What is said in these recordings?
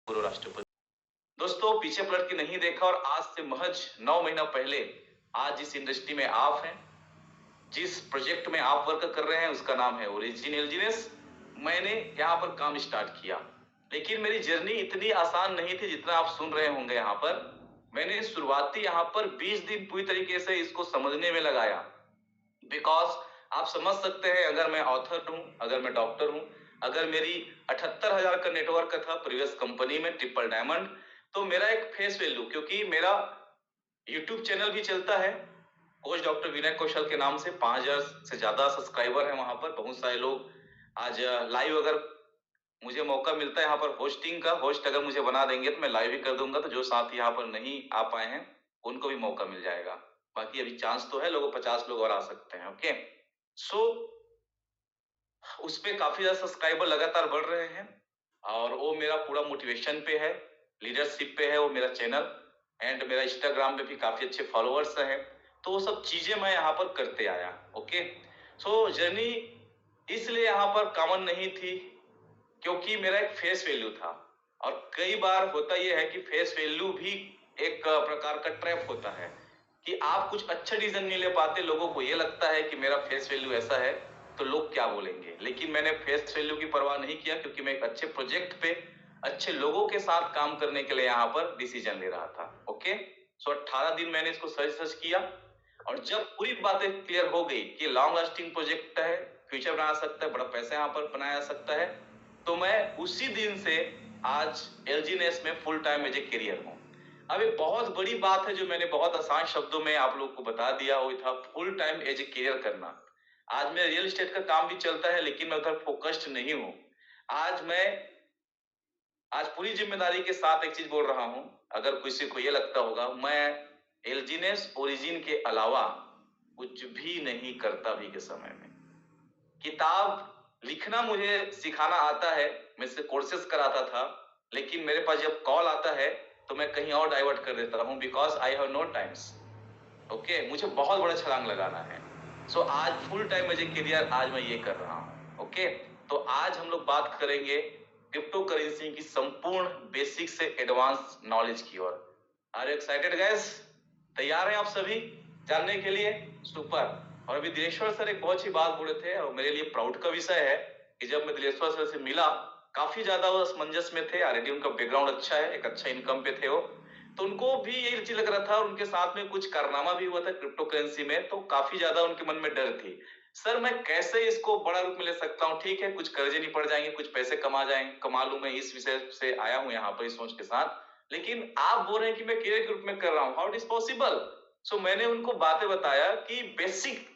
पूर्व राष्ट्रपति। दोस्तों, पीछे पलट के नहीं देखा और आज से महज 9 महीना पहले आज जिस इंडस्ट्री में आप हैं, जिस प्रोजेक्ट में आप वर्क कर रहे हैं, उसका नाम है ओरिजिन एलजीनेस। मैंने यहाँ पर काम स्टार्ट किया, लेकिन मेरी जर्नी इतनी आसान नहीं थी जितना आप सुन रहे होंगे। यहाँ पर मैंने शुरुआती यहाँ पर 20 दिन पूरी तरीके से इसको समझने में लगाया। बिकॉज आप समझ सकते हैं, अगर मैं ऑथर हूं, अगर मैं डॉक्टर हूं, अगर मेरी 78,000 का नेटवर्क था प्रीवियस कंपनी में ट्रिपल डायमंड, तो मेरा एक फेस वैल्यू, क्योंकि मेरा यूट्यूब चैनल भी चलता है कोच डॉक्टर विनय कौशल के नाम से, 5,000 से ज्यादा सब्सक्राइबर है वहां पर। बहुत सारे लोग आज लाइव, अगर मुझे मौका मिलता है यहाँ पर होस्टिंग का, होस्ट अगर मुझे बना देंगे तो मैं लाइव ही कर दूंगा। तो जो साथी यहाँ पर नहीं आ पाए हैं उनको भी मौका मिल जाएगा। बाकी अभी चांस तो है, लोगों 50 लोग और आ सकते हैं। ओके, सो उस पे काफी ज्यादा सब्सक्राइबर लगातार बढ़ रहे हैं और वो मेरा पूरा मोटिवेशन पे है, लीडरशिप पे है वो मेरा चैनल। एंड मेरा इंस्टाग्राम पे भी काफी अच्छे फॉलोअर्स हैं। तो वो सब चीजें मैं यहाँ पर करते आया। ओके, सो जर्नी इसलिए यहाँ पर कॉमन नहीं थी क्योंकि मेरा एक फेस वैल्यू था। और कई बार होता यह है कि फेस वैल्यू भी एक प्रकार का ट्रैप होता है कि आप कुछ अच्छा डिसीजन नहीं ले पाते। लोगों को ये लगता है कि मेरा फेस वैल्यू ऐसा है तो लोग क्या बोलेंगे, लेकिन मैंने फेस वैल्यू की परवाह नहीं किया क्योंकि मैं एक अच्छे प्रोजेक्ट पे अच्छे लोगों के साथ काम करने के लिए यहाँ पर डिसीजन ले रहा था। ओके, सो 18 दिन मैंने इसको सर्च किया और जब पूरी बातें क्लियर हो गई कि लॉन्ग लास्टिंग प्रोजेक्ट है, फ्यूचर बना सकता है, बड़ा पैसा यहाँ पर बनाया जा सकता है, तो मैं उसी दिन से आज एलजीनेस में full time as a career हूँ। अब एक बहुत बड़ी बात है जो मैंने बहुत आसान शब्दों में आप लोग को बता दिया, वो था full time as a career करना। आज मेरा रियल एस्टेट का काम भी चलता है लेकिन मैं उधर फोकस्ड नहीं हूँ। आज पूरी जिम्मेदारी के साथ एक चीज बोल रहा हूँ, अगर किसी को ये लगता होगा मैं एलजीनेस ओरिजिन के अलावा कुछ भी नहीं करता अभी के समय में। किताब लिखना मुझे सिखाना आता है, मैं इससे कोर्सेस कराता था, लेकिन मेरे पास जब कॉल आता है तो मैं कहीं और डाइवर्ट कर देता हूँ because I have no times. Okay, मुझे बहुत बड़ा छलांग लगाना है। सो आज full time as a career आज मैं ये कर रहा हूँ। ओके, तो आज हम लोग बात करेंगे क्रिप्टो करेंसी की संपूर्ण बेसिक से एडवांस नॉलेज की ओर। Are you excited guys? तैयार हैं आप सभी जानने के लिए? सुपर। और अभी दिलेश्वर सर एक बहुत अच्छी बात बोले थे और मेरे लिए प्राउड का विषय है कि जब मैं दिलेश्वर सर से मिला, काफी ज्यादा वो असमंजस में थे। ऑलरेडी उनका बैकग्राउंड अच्छा है, एक अच्छा इनकम पे थे वो, तो उनको भी यही रुचि लग रहा था और उनके साथ में कुछ कारनामा भी हुआ था क्रिप्टो करेंसी में, तो काफी ज्यादा उनके मन में डर थी, सर मैं कैसे इसको बड़ा रूप में ले सकता हूँ? ठीक है, कुछ कर्जे नहीं पड़ जाएंगे, कुछ पैसे कमा लूं, मैं इस विषय से आया हूँ यहाँ पर इस सोच के साथ, लेकिन आप बोल रहे हैं कि मैं करियर के रूप में कर रहा हूँ, हाउ इट इज पॉसिबल? सो मैंने उनको बातें बताया कि बेसिक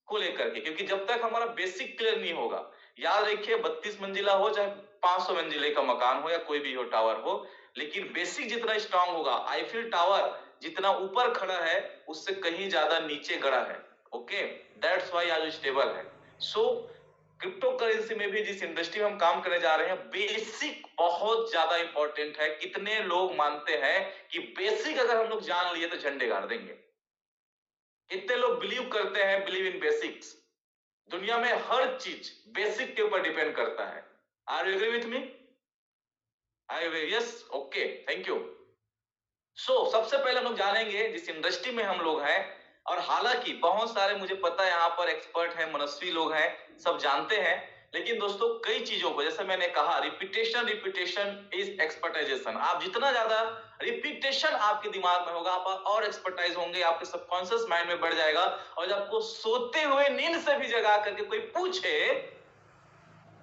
को लेकर के, क्योंकि जब तक हमारा बेसिक क्लियर नहीं होगा, याद रखिए 32 मंजिला हो चाहे 500 मंजिले का मकान हो या कोई भी हो टावर हो, लेकिन बेसिक जितना स्ट्रांग होगा, आईफिल टावर जितना ऊपर खड़ा है उससे कहीं ज्यादा नीचे गड़ा है। ओके, दैट्स व्हाई आज स्टेबल है। सो क्रिप्टो करेंसी में भी जिस इंडस्ट्री में हम काम करने जा रहे हैं, बेसिक बहुत ज्यादा इंपॉर्टेंट है। कितने लोग मानते हैं कि बेसिक अगर हम लोग जान लिए तो झंडे गाड़ देंगे? कितने लोग बिलीव करते हैं, बिलीव इन बेसिक्स? दुनिया में हर चीज बेसिक के ऊपर डिपेंड करता है। Are you agree with me? I yes, okay, thank you. So सबसे पहले हम लोग जानेंगे जिस इंडस्ट्री में हम लोग हैं, और हालांकि बहुत सारे मुझे पता है यहाँ पर एक्सपर्ट हैं, मनस्वी लोग हैं, सब जानते हैं, लेकिन दोस्तों कई चीजों को, जैसे मैंने कहा, रिपीटेशन इज एक्सपर्टाइजेशन। आप जितना ज्यादा रिपीटेशन आपके दिमाग में होगा, आप और एक्सपर्टाइज होंगे, आपके सबकॉन्शियस माइंड में बढ़ जाएगा। और जब आपको सोते हुए नींद से भी जगा करके कोई पूछे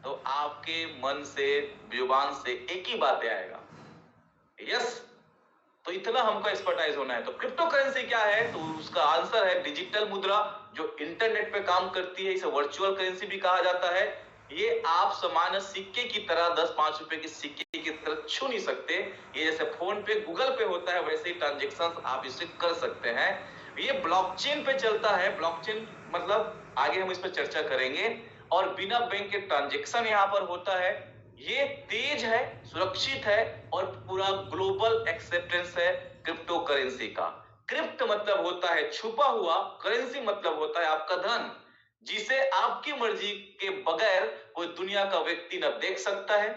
तो आपके मन से, जुबान से एक ही बात आएगा, यस। तो इतना हमको एक्सपर्टाइज होना है। तो क्रिप्टो करेंसी क्या है? तो उसका आंसर है डिजिटल मुद्रा जो इंटरनेट पे काम करती है। इसे वर्चुअल करेंसी भी कहा जाता है। ये आप सामान्य सिक्के की तरह 10-5 रुपए के सिक्के की तरह छू नहीं सकते। ये जैसे फोन पे, गूगल पे होता है, वैसे ही ट्रांजेक्शन आप इससे कर सकते हैं। ये ब्लॉकचेन पे चलता है। ब्लॉकचेन मतलब आगे हम इस पर चर्चा करेंगे। और बिना बैंक के ट्रांजेक्शन यहाँ पर होता है। ये तेज है, सुरक्षित है और पूरा ग्लोबल एक्सेप्टेंस है क्रिप्टो करेंसी का। क्रिप्ट मतलब होता है छुपा हुआ, करेंसी मतलब होता है आपका धन, जिसे आपकी मर्जी के बगैर कोई दुनिया का व्यक्ति न देख सकता है,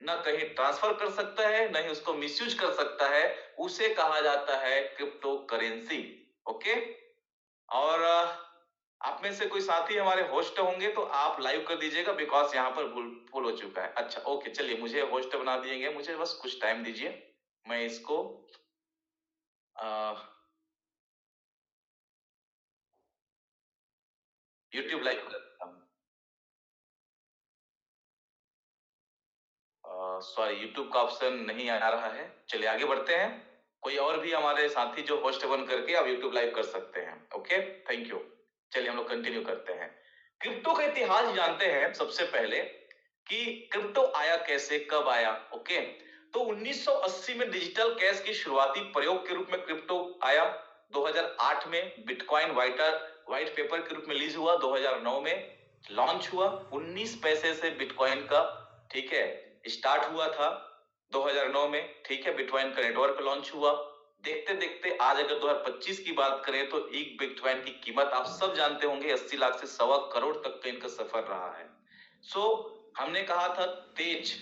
ना कहीं ट्रांसफर कर सकता है, ना ही उसको मिसयूज कर सकता है, उसे कहा जाता है क्रिप्टो करेंसी। ओके। और आप में से कोई साथी हमारे होस्ट होंगे तो आप लाइव कर दीजिएगा, बिकॉज यहाँ पर फुल हो चुका है। अच्छा ओके, चलिए मुझे होस्ट बना दिएंगे, मुझे बस कुछ टाइम दीजिए, मैं इसको यूट्यूब लाइव करता हूँ। सॉरी, यूट्यूब का ऑप्शन नहीं आ रहा है। चलिए आगे बढ़ते हैं। कोई और भी हमारे साथी जो होस्ट बन करके आप यूट्यूब लाइव कर सकते हैं। Okay, thank you. चलिए हम लोग कंटिन्यू करते हैं। क्रिप्टो का इतिहास जानते हैं सबसे पहले कि क्रिप्टो आया कैसे, कब आया। ओके, तो 1980 में डिजिटल कैश की शुरुआती प्रयोग के रूप में क्रिप्टो आया। 2008 में बिटकॉइन व्हाइट पेपर के रूप में रिलीज हुआ। 2009 में लॉन्च हुआ 19 पैसे से बिटकॉइन का, ठीक है, स्टार्ट हुआ था 2009 में। ठीक है, बिटकॉइन का नेटवर्क लॉन्च हुआ। देखते देखते आज अगर 2025 की बात करें तो एक बिटकॉइन की कीमत आप सब जानते होंगे 80 लाख से 1.25 करोड़ तक का इनका सफर रहा है। सो हमने कहा था तेज।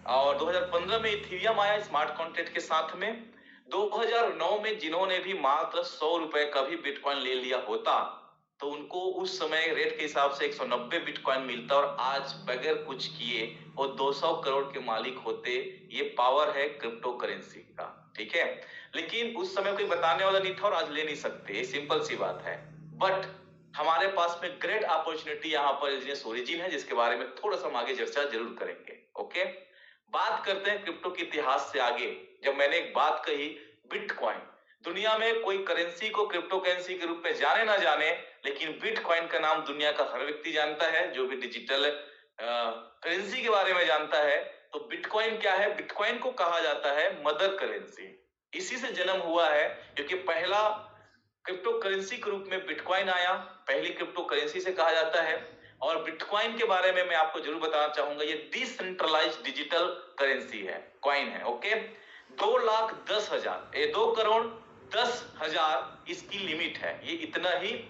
और 2015 में इथेरियम आया स्मार्ट कॉन्ट्रैक्ट के साथ में। 2009 में जिन्होंने भी मात्र 100 रुपए का भी बिटकॉइन ले लिया होता तो उनको उस समय रेट के हिसाब से 190 बिटकॉइन मिलता और आज बगैर कुछ किए वो 200 करोड़ के मालिक होते। ये पावर है क्रिप्टो करेंसी का। ठीक है, लेकिन उस समय कोई बताने वाला नहीं था और आज ले नहीं सकते, ये सिंपल सी बात है। बट हमारे पास में ग्रेट अपॉर्चुनिटी यहाँ पर एल्जीनियस ओरिजिन है, जिसके बारे में थोड़ा सा हम आगे चर्चा जरूर करेंगे। ओके, बात करते हैं क्रिप्टो के इतिहास से आगे। जब मैंने एक बात कही बिटकॉइन, दुनिया में कोई करेंसी को क्रिप्टो करेंसी के रूप में जाने ना जाने, लेकिन बिटकॉइन का नाम दुनिया का हर व्यक्ति जानता है जो भी डिजिटल करेंसी के बारे में जानता है। तो बिटकॉइन क्या है? बिटकॉइन को कहा जाता है मदर करेंसी। इसी से जन्म हुआ है, क्योंकि पहला क्रिप्टो करेंसी के रूप में बिटकॉइन आया, पहली क्रिप्टो करेंसी से कहा जाता है। और बिटकॉइन के बारे में मैं आपको जरूर बताना चाहूंगा, ये डिसेंट्रलाइज डिजिटल करेंसी है, कॉइन है। ओके, 2,10,000, ये 2,10,00,000 इसकी लिमिट है। ये इतना ही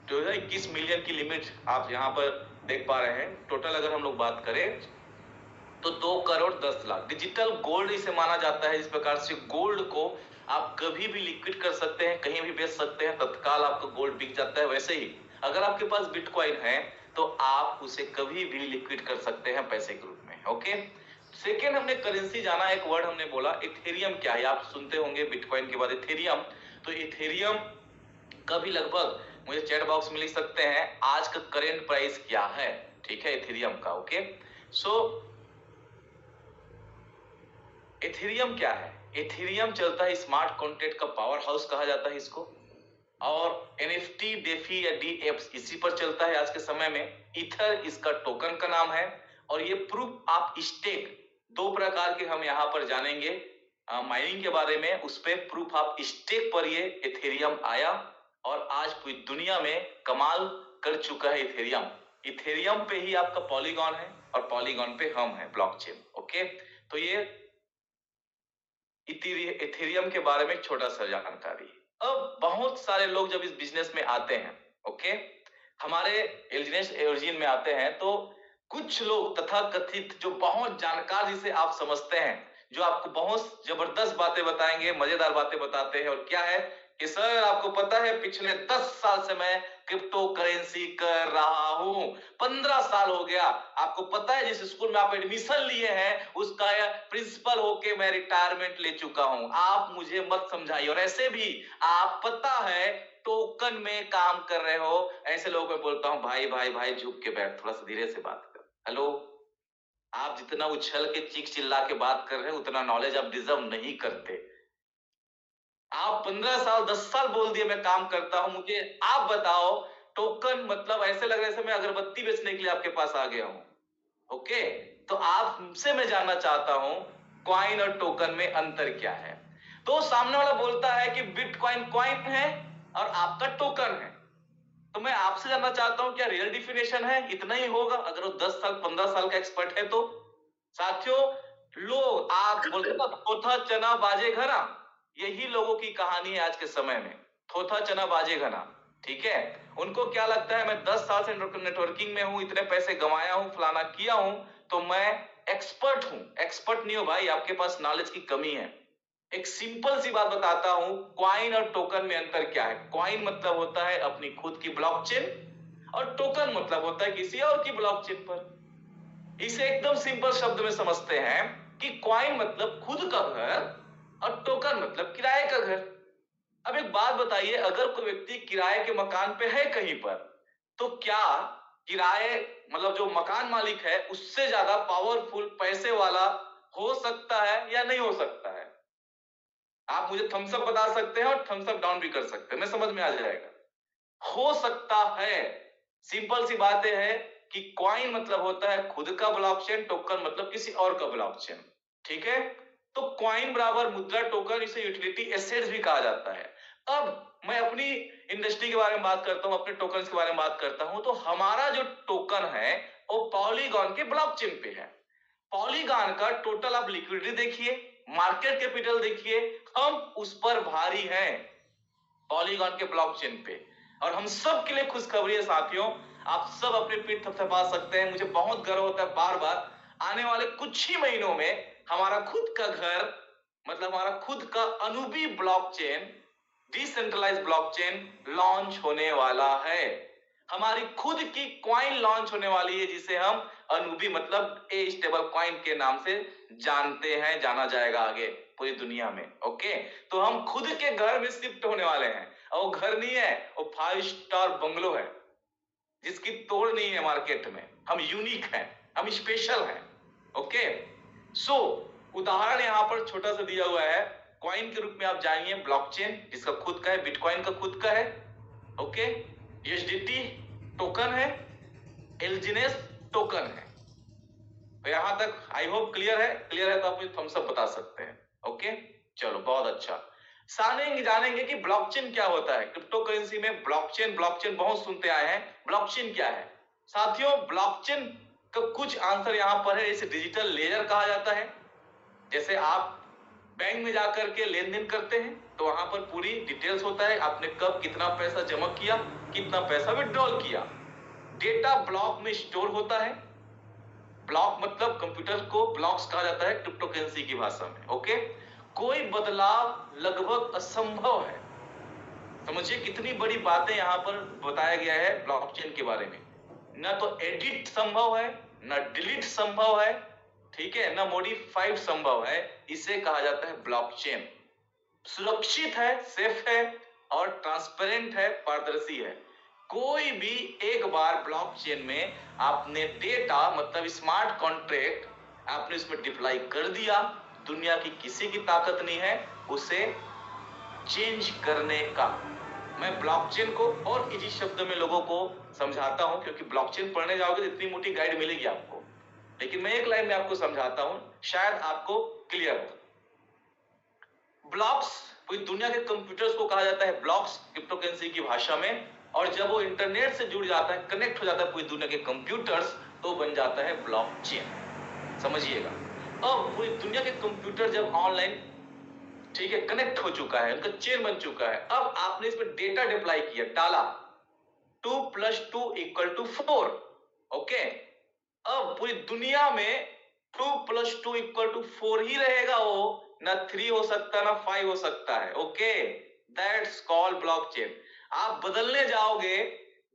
2021 मिलियन की लिमिट आप यहाँ पर देख पा रहे हैं। टोटल अगर हम लोग बात करें तो 2,10,00,000 डिजिटल गोल्ड इसे माना जाता है। इस प्रकार से गोल्ड को आप कभी भी लिक्विड कर सकते हैं, कहीं भी बेच सकते हैं, तत्काल आपका गोल्ड बिक जाता है। वैसे ही अगर आपके पास बिटकॉइन है तो आप उसे कभी भी लिक्विड कर सकते हैं पैसे के रूप में। ओके, सेकेंड हमने करेंसी जाना, एक वर्ड हमने बोला इथेरियम क्या है। आप सुनते होंगे बिटकॉइन के बाद इथेरियम। तो इथेरियम का भी लगभग मुझे चैट बॉक्स में लिख सकते हैं आज का करेंट प्राइस क्या है। ठीक है, इथेरियम का। ओके, सो इथेरियम क्या है? इथेरियम चलता है स्मार्ट कॉन्ट्रैक्ट का पावर हाउस कहा जाता है इसको। और एनएफटी, डेफी या डीएप्स इसी पर चलता है आज के समय में। ईथर इसका टोकन का नाम है। और ये प्रूफ ऑफ स्टेक, दो प्रकार के हम यहाँ पर जानेंगे माइनिंग के बारे में। उस पे प्रूफ ऑफ स्टेक पर ये इथेरियम आया और आज पूरी दुनिया में कमाल कर चुका है इथेरियम। इथेरियम पे ही आपका पॉलीगॉन है और पॉलीगॉन पे हम है, ब्लॉकचेन। ओके, तो ये इथेरियम के बारे में एक छोटा सा जानकारी। अब बहुत सारे लोग जब इस बिजनेस में आते हैं, ओके, हमारे एल्जीनियस ओरिजिन में आते हैं, तो कुछ लोग तथाकथित जो बहुत जानकार जिसे आप समझते हैं, जो आपको बहुत जबरदस्त बातें बताएंगे, मजेदार बातें बताते हैं। और क्या है कि सर आपको पता है पिछले 10 साल से मैं क्रिप्टो करेंसी कर रहा हूं, 15 साल हो गया। आपको पता है जिस स्कूल में आप एडमिशन लिए हैं उसका प्रिंसिपल होके मैं रिटायरमेंट ले चुका हूं। आप मुझे मत समझाइए। और ऐसे भी आप पता है टोकन में काम कर रहे हो, ऐसे लोगों को बोलता हूं भाई भाई भाई झुक के बैठ, थोड़ा सा धीरे से बात कर। हेलो, आप जितना उछल के चीख चिल्ला के बात कर रहे हैं उतना नॉलेज आप डिजर्व नहीं करते। आप 15 साल 10 साल बोल दिए मैं काम करता हूं, मुझे आप बताओ टोकन मतलब ऐसे लग रहा है जैसे मैं अगरबत्ती बेचने के लिए आपके पास आ गया हूं। ओके, तो आपसे मैं जानना चाहता हूं कॉइन और टोकन में अंतर क्या है। तो सामने वाला बोलता है कि बिटकॉइन कॉइन है और आपका टोकन है। तो मैं आपसे जानना चाहता हूं क्या रियल डिफिनेशन है? इतना ही होगा अगर वो 10 साल 15 साल का एक्सपर्ट है तो। साथियों, लोग आप बोलते ना थोथा चना बाजे घना, यही लोगों की कहानी है आज के समय में। थोथा चना बाजे घना, ठीक है। उनको क्या लगता है मैं 10 साल से नेटवर्किंग में हूं, इतने पैसे गंवाया हूं, फलाना किया हूं, तो मैं एक्सपर्ट हूं। एक्सपर्ट नहीं हो भाई, आपके पास नॉलेज की कमी है। एक सिंपल सी बात बताता हूं, कॉइन और टोकन में अंतर क्या है। कॉइन मतलब होता है अपनी खुद की ब्लॉकचेन और टोकन मतलब होता है किसी और की ब्लॉकचेन पर। इसे एकदम सिंपल शब्द में समझते हैं कि कॉइन मतलब खुद का घर और टोकन मतलब किराए का घर। अब एक बात बताइए, अगर कोई व्यक्ति किराए के मकान पे है कहीं पर, तो क्या किराए मतलब जो मकान मालिक है उससे ज्यादा पावरफुल पैसे वाला हो सकता है या नहीं हो सकता है? आप मुझे थम्स अप बता सकते हैं और थम्स अप डाउन भी कर सकते हैं, मैं समझ में आ जाएगा। हो सकता है। सिंपल सी बात है कि कॉइन मतलब होता है खुद का ब्लॉकचेन, टोकन मतलब किसी और का ब्लॉकचेन। ठीक है, तो कॉइन बराबर मुद्रा टोकन, इसे यूटिलिटी एसेट्स भी कहा जाता है। अब मैं अपनी इंडस्ट्री के बारे में बात करता हूं, अपने टोकन्स के बारे में बात करता हूं, तो हमारा जो टोकन है वो पॉलीगॉन के ब्लॉकचेन पे है। पॉलीगॉन का टोटल आप लिक्विडिटी देखिए, मार्केट कैपिटल देखिए, हम उस पर भारी हैं पॉलीगॉन के ब्लॉकचेन पे। और हम सब के लिए खुशखबरी है साथियों, आप सब अपने पीठ थपथपा सकते हैं। मुझे बहुत गर्व होता है बार बार, आने वाले कुछ ही महीनों में हमारा खुद का घर मतलब हमारा खुद का अनूबी ब्लॉकचेन, डिसेंट्रलाइज्ड ब्लॉकचेन लॉन्च होने वाला है। हमारी खुद की कॉइन लॉन्च होने वाली है जिसे हम अनूबी मतलब ए स्टेबल कॉइन के नाम से जानते हैं, जाना जाएगा आगे पूरी दुनिया में। ओके, तो हम खुद के घर में शिफ्ट होने वाले हैं। और वो घर नहीं है, वो 5 स्टार बंगलो है जिसकी तोड़ नहीं है मार्केट में। हम यूनिक हैं, हम स्पेशल हैं। ओके, सो उदाहरण यहां पर छोटा सा दिया हुआ है। कॉइन के रूप में आप जानिए ब्लॉकचेन जिसका खुद का है, बिटकॉइन का खुद का है। ओके, यूएसडीटी टोकन है, एल्जिनेस टोकन है। तो यहां तक आई होप क्लियर है। क्लियर है तो आप मुझे थम्स अप बता सकते हैं। ओके, चलो बहुत अच्छा। जानेंगे कि ब्लॉकचेन क्या होता है। क्रिप्टो करेंसी में ब्लॉकचेन ब्लॉकचेन बहुत सुनते आए हैं। ब्लॉकचेन क्या है साथियों? ब्लॉकचेन का कुछ आंसर यहां पर है। इसे डिजिटल लेजर कहा जाता है। जैसे आप बैंक में जाकर के लेन देन करते हैं तो वहां पर पूरी डिटेल्स होता है, आपने कब कितना पैसा जमा किया, कितना पैसा विड्रॉल किया। डेटा ब्लॉक में स्टोर होता है। ब्लॉक मतलब कंप्यूटर को ब्लॉक्स कहा जाता है क्रिप्टो करेंसी की भाषा में। ओके, कोई बदलाव लगभग असंभव है। समझिए कितनी बड़ी बातें यहां पर बताया गया है ब्लॉकचेन के बारे में। ना तो एडिट संभव है, ना डिलीट संभव है, ठीक है, ना मॉडिफाइड संभव है। इसे कहा जाता है ब्लॉकचेन। सुरक्षित है, सेफ है और ट्रांसपेरेंट है, पारदर्शी है। कोई भी एक बार ब्लॉकचेन में आपने डेटा मतलब स्मार्ट कॉन्ट्रैक्ट आपने उसमें डिप्लॉय कर दिया, दुनिया की किसी की ताकत नहीं है उसे चेंज करने का। मैं ब्लॉकचेन को और इजी शब्द में लोगों को समझाता हूं, क्योंकि ब्लॉकचेन पढ़ने जाओगे तो इतनी मोटी गाइड मिलेगी आपको, लेकिन मैं एक लाइन में आपको समझाता हूं, शायद आपको क्लियर हो। ब्लॉक्स पूरी दुनिया के कंप्यूटर्स को कहा जाता है ब्लॉक्स क्रिप्टो करेंसी की भाषा में। और जब वो इंटरनेट से जुड़ जाता है, कनेक्ट हो जाता है पूरी दुनिया के कंप्यूटर्स, तो बन जाता है ब्लॉकचेन। समझिएगा, अब पूरी दुनिया के कंप्यूटर जब ऑनलाइन, ठीक है, कनेक्ट हो चुका है, उनका चेन बन चुका है, अब आपने इसमें डेटा डिप्लॉय किया, डाला 2 + 2 = 4। ओके, अब पूरी दुनिया में 2 + 2 = 4 ही रहेगा। वो ना 3 हो सकता ना 5 हो सकता है। Okay, that's called blockchain. आप बदलने जाओगे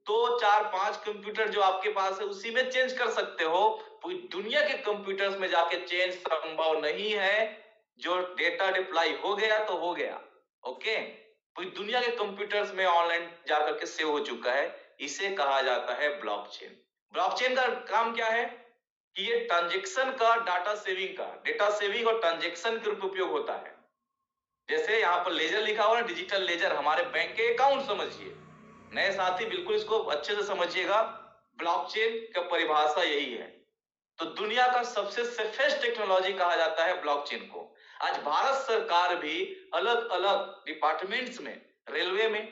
2 4 5 कंप्यूटर जो आपके पास है उसी में चेंज कर सकते हो, पूरी दुनिया के कंप्यूटर्स में जाके चेंज संभव नहीं है। जो डेटा डिप्लॉय हो गया तो हो गया। ओके, पूरी दुनिया के कंप्यूटर्स में ऑनलाइन जाकर के सेव हो चुका है। इसे कहा जाता है ब्लॉकचेन। ब्लॉकचेन का काम क्या है कि ये ट्रांजैक्शन का डेटा सेविंग और ट्रांजैक्शन के रूप में उपयोग होता है। जैसे यहाँ पर लेजर लिखा हुआ है, डिजिटल लेजर, हमारे बैंक के अकाउंट समझिए। नए साथी बिल्कुल इसको अच्छे से समझिएगा, ब्लॉकचेन का परिभाषा यही है। तो दुनिया का सबसे सेफेस्ट टेक्नोलॉजी कहा जाता है ब्लॉकचेन को। आज भारत सरकार भी अलग अलग डिपार्टमेंट्स में, रेलवे में,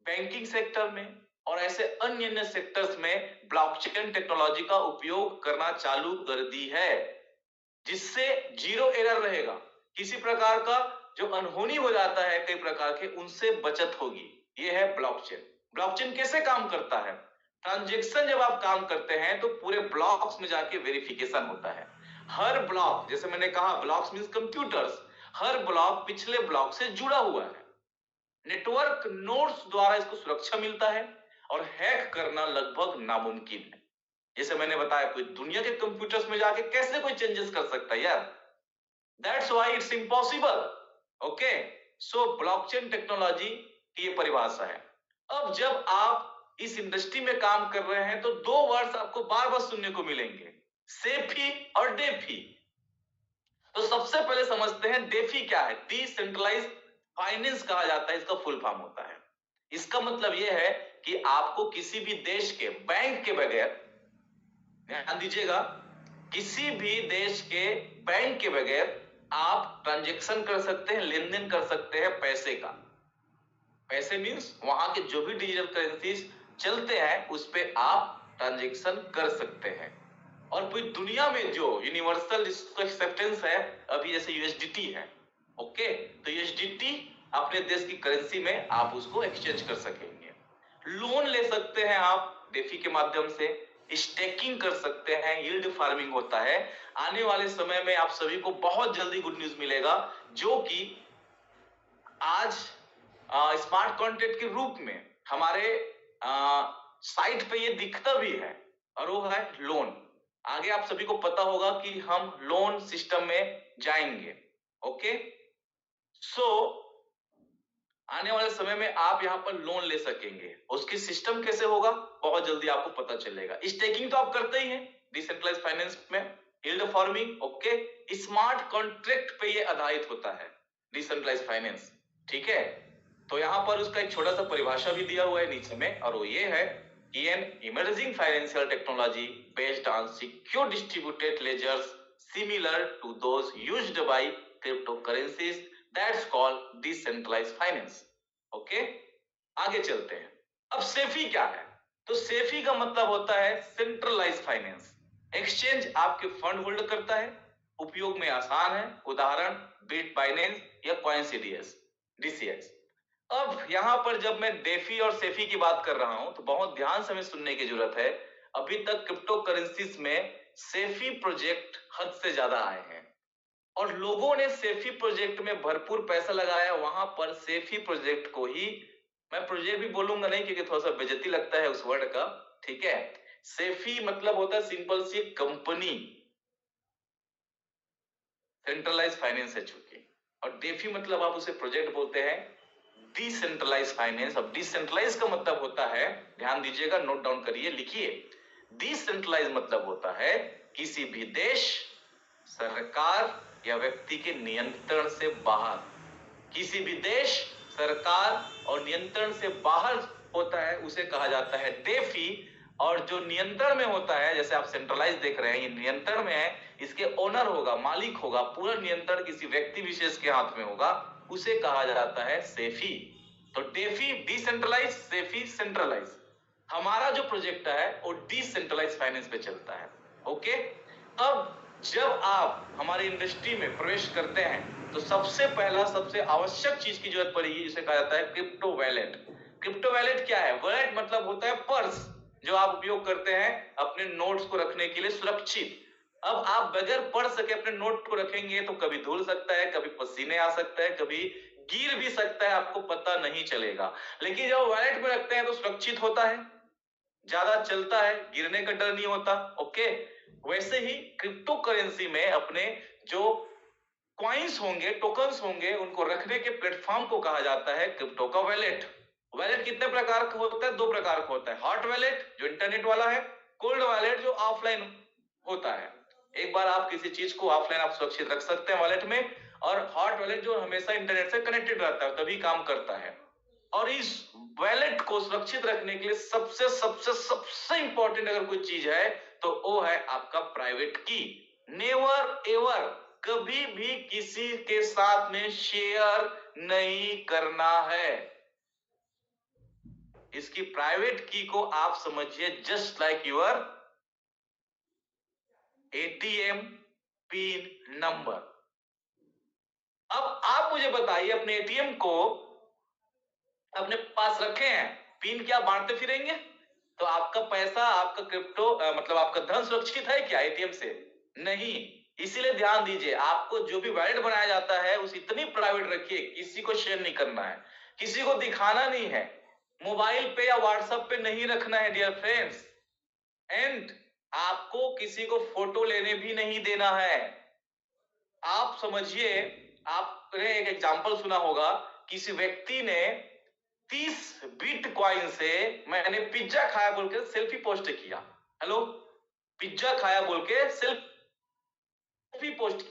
बैंकिंग सेक्टर में और ऐसे अन्य अन्य सेक्टर्स में ब्लॉकचेन टेक्नोलॉजी का उपयोग करना चालू कर दी है, जिससे जीरो एरर रहेगा। किसी प्रकार का जो अनहोनी हो जाता है कई प्रकार के, उनसे बचत होगी। यह है ब्लॉकचेन। ब्लॉकचेन कैसे काम करता है? ट्रांजेक्शन जब आप काम करते हैं तो पूरे ब्लॉक्स में जाके वेरिफिकेशन होता है। हर ब्लॉक, जैसे मैंने कहा ब्लॉक्स मींस कंप्यूटर्स, हर ब्लॉक पिछले ब्लॉक से जुड़ा हुआ है। नेटवर्क नोड्स द्वारा इसको सुरक्षा मिलता है और हैक करना लगभग नामुमकिन है। जैसे मैंने बताया, कोई दुनिया के कंप्यूटर्स में जाके कैसे कोई चेंजेस कर सकता है यार? That's why it's impossible. Okay, so blockchain technology की ये परिभाषा है। अब जब आप इस इंडस्ट्री में काम कर रहे हैं तो दो वर्ड्स आपको बार बार सुनने को मिलेंगे, सेफी और डेफी। तो सबसे पहले समझते हैं डेफी क्या है। डिसेंट्रलाइज फाइनेंस कहा जाता है, इसका फुल फॉर्म होता है। इसका मतलब यह है कि आपको किसी भी देश के बैंक के बगैर, ध्यान दीजिएगा, किसी भी देश के बैंक के बगैर आप ट्रांजैक्शन कर सकते हैं, लेन देन कर सकते हैं पैसे का। पैसे मींस वहां के जो भी डिजिटल करेंसीज चलते हैं उस पे आप ट्रांजैक्शन कर सकते हैं। और पूरी दुनिया में जो यूनिवर्सल एक्सेप्टेंस है अभी, जैसे यूएसडीटी है। ओके, तो यूएसडीटी अपने देश की करेंसी में आप उसको एक्सचेंज कर सकेंगे। लोन ले सकते हैं आप डेफी के माध्यम से, स्टेकिंग कर सकते हैं, यील्ड फार्मिंग होता है। आने वाले समय में आप सभी को बहुत जल्दी गुड न्यूज मिलेगा, जो कि आज स्मार्ट कॉन्ट्रैक्ट के रूप में हमारे साइट पे ये दिखता भी है, और वो है लोन। आगे आप सभी को पता होगा कि हम लोन सिस्टम में जाएंगे। ओके, सो आने वाले समय में आप यहां पर लोन ले सकेंगे। उसकी सिस्टम कैसे होगा बहुत जल्दी आपको पता चलेगा। स्टेकिंग तो आप करते ही हैं डिसेंट्रलाइज फाइनेंस में, yield farming. Okay, smart contract पे ये आधारित होता है डिसेंट्रलाइज फाइनेंस। ठीक है, तो यहां पर उसका एक छोटा सा परिभाषा भी दिया हुआ है नीचे में, और वो ये है कि an emerging financial technology based on secure distributed ledgers similar to those used by cryptocurrencies, that's called decentralised finance. Okay, आगे चलते हैं। अब सेफी क्या है? तो सेफी का मतलब होता है सेंट्रलाइज्ड फाइनेंस। एक्सचेंज आपके फंड होल्ड करता है, उपयोग में आसान है। उदाहरण बिट बाइनेंस या कॉइनसिडियस, डीसीएक्स। अब यहां पर जब मैं डेफी और सेफी की बात कर रहा हूं तो बहुत ध्यान से हमें सुनने की जरूरत है। अभी तक क्रिप्टो करेंसीज में सेफी प्रोजेक्ट हद से ज्यादा आए हैं, और लोगों ने सेफी प्रोजेक्ट में भरपूर पैसा लगाया। वहां पर सेफी प्रोजेक्ट को ही, मैं प्रोजेक्ट भी बोलूंगा नहीं क्योंकि थोड़ा सा बेइज्जती लगता है उस वर्ड का। ठीक है, सेफी मतलब होता है सिंपल सी कंपनी, सेंट्रलाइज फाइनेंस है चूंकि, और डेफी मतलब आप उसे प्रोजेक्ट बोलते हैं डिसेंट्रलाइज फाइनेंस। अब डिसेंट्रलाइज का मतलब होता है, ध्यान दीजिएगा, नोट डाउन करिए, लिखिए। डिसेंट्रलाइज मतलब होता है किसी भी देश, सरकार या व्यक्ति के नियंत्रण से बाहर। किसी भी देश, सरकार और नियंत्रण से बाहर होता है उसे कहा जाता है डेफी। और जो नियंत्रण में होता है, जैसे आप सेंट्रलाइज देख रहे हैं, ये नियंत्रण में है, इसके ओनर होगा, मालिक होगा, पूरा नियंत्रण किसी व्यक्ति विशेष के हाथ में होगा, उसे कहा जाता है सेफी। तो डेफी डिसेंट्रलाइज, सेफी सेंट्रलाइज। हमारा जो प्रोजेक्ट है वो डिसेंट्रलाइज फाइनेंस पे चलता है। ओके, अब जब आप हमारी इंडस्ट्री में प्रवेश करते हैं तो सबसे पहला, सबसे आवश्यक चीज की जरूरत पड़ेगी, जिसे कहा जाता है क्रिप्टो वैलेट। क्रिप्टो वैलेट क्या है? वैलेट मतलब होता है पर्स, जो आप उपयोग करते हैं अपने नोट्स को रखने के लिए सुरक्षित। अब आप बगैर पर्स के अपने नोट को रखेंगे तो कभी धुल सकता है, कभी पसीने आ सकता है, कभी गिर भी सकता है, आपको पता नहीं चलेगा। लेकिन जब वैलेट में रखते हैं तो सुरक्षित होता है, ज्यादा चलता है, गिरने का डर नहीं होता। ओके, वैसे ही क्रिप्टो करेंसी में अपने जो कॉइन्स होंगे, टोकन्स होंगे, उनको रखने के प्लेटफॉर्म को कहा जाता है क्रिप्टो का वैलेट। वैलेट कितने प्रकार का होता है? दो प्रकार का होता है। हॉट वैलेट जो इंटरनेट वाला है, कोल्ड वैलेट जो ऑफलाइन होता है। एक बार आप किसी चीज को ऑफलाइन आप सुरक्षित रख सकते हैं वैलेट में, और हॉट वैलेट जो हमेशा इंटरनेट से कनेक्टेड रहता है, तभी काम करता है। और इस वैलेट को सुरक्षित रखने के लिए सबसे सबसे सबसे इंपॉर्टेंट अगर कोई चीज है तो वो है आपका प्राइवेट की। नेवर एवर, कभी भी किसी के साथ में शेयर नहीं करना है। इसकी प्राइवेट की को आप समझिए just like your ATM pin number. अब आप मुझे बताइए, अपने एटीएम को अपने पास रखे हैं, पिन क्या बांटते फिरेंगे? तो आपका पैसा, आपका क्रिप्टो मतलब आपका धन सुरक्षित है क्या एटीएम से? नहीं। इसीलिए ध्यान दीजिए, आपको जो भी वैलेट बनाया जाता है उसे इतनी प्राइवेट रखिए, किसी को शेयर नहीं करना है, किसी को दिखाना नहीं है, मोबाइल पे या व्हाट्सएप पे नहीं रखना है डियर फ्रेंड्स। एंड आपको किसी को फोटो लेने भी नहीं देना है। आप समझिए, आपने एक एग्जांपल सुना होगा, किसी व्यक्ति ने 30 बिटकॉइन से मैंने पिज्जा खाया बोल के सेल्फी पोस्ट किया। हेलो, पिज्जा खाया बोल के सेल्फी पोस्ट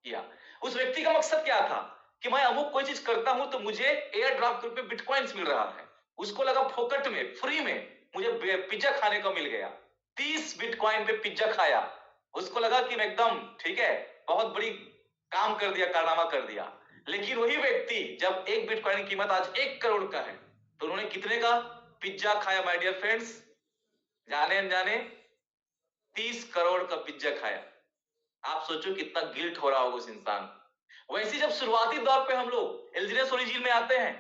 किया। उस व्यक्ति का मकसद क्या था कि मैं अमुक कोई चीज करता हूं तो मुझे एयर ड्रॉप के रूप में बिटकॉइंस मिल रहा है। उसको लगा फोकट में, फ्री में मुझे पिज्जा खाने को मिल गया। 30 बिटकॉइन पे पिज्जा खाया, उसको लगा कि मैं एकदम ठीक है, बहुत बड़ी काम कर दिया, कारनामा कर दिया। लेकिन वही व्यक्ति जब एक बिटकॉइन की कीमत आज 1 करोड़ का है, तो उन्होंने कितने का पिज्जा खाया माय डियर फ्रेंड्स? जाने अनजाने 30 करोड़ का पिज्जा खाया। आप सोचो कितना गिल्ट हो रहा होगा उस इंसान। वैसे जब शुरुआती दौर पे हम लोग एल्जीनेस ओरिजिन में आते हैं,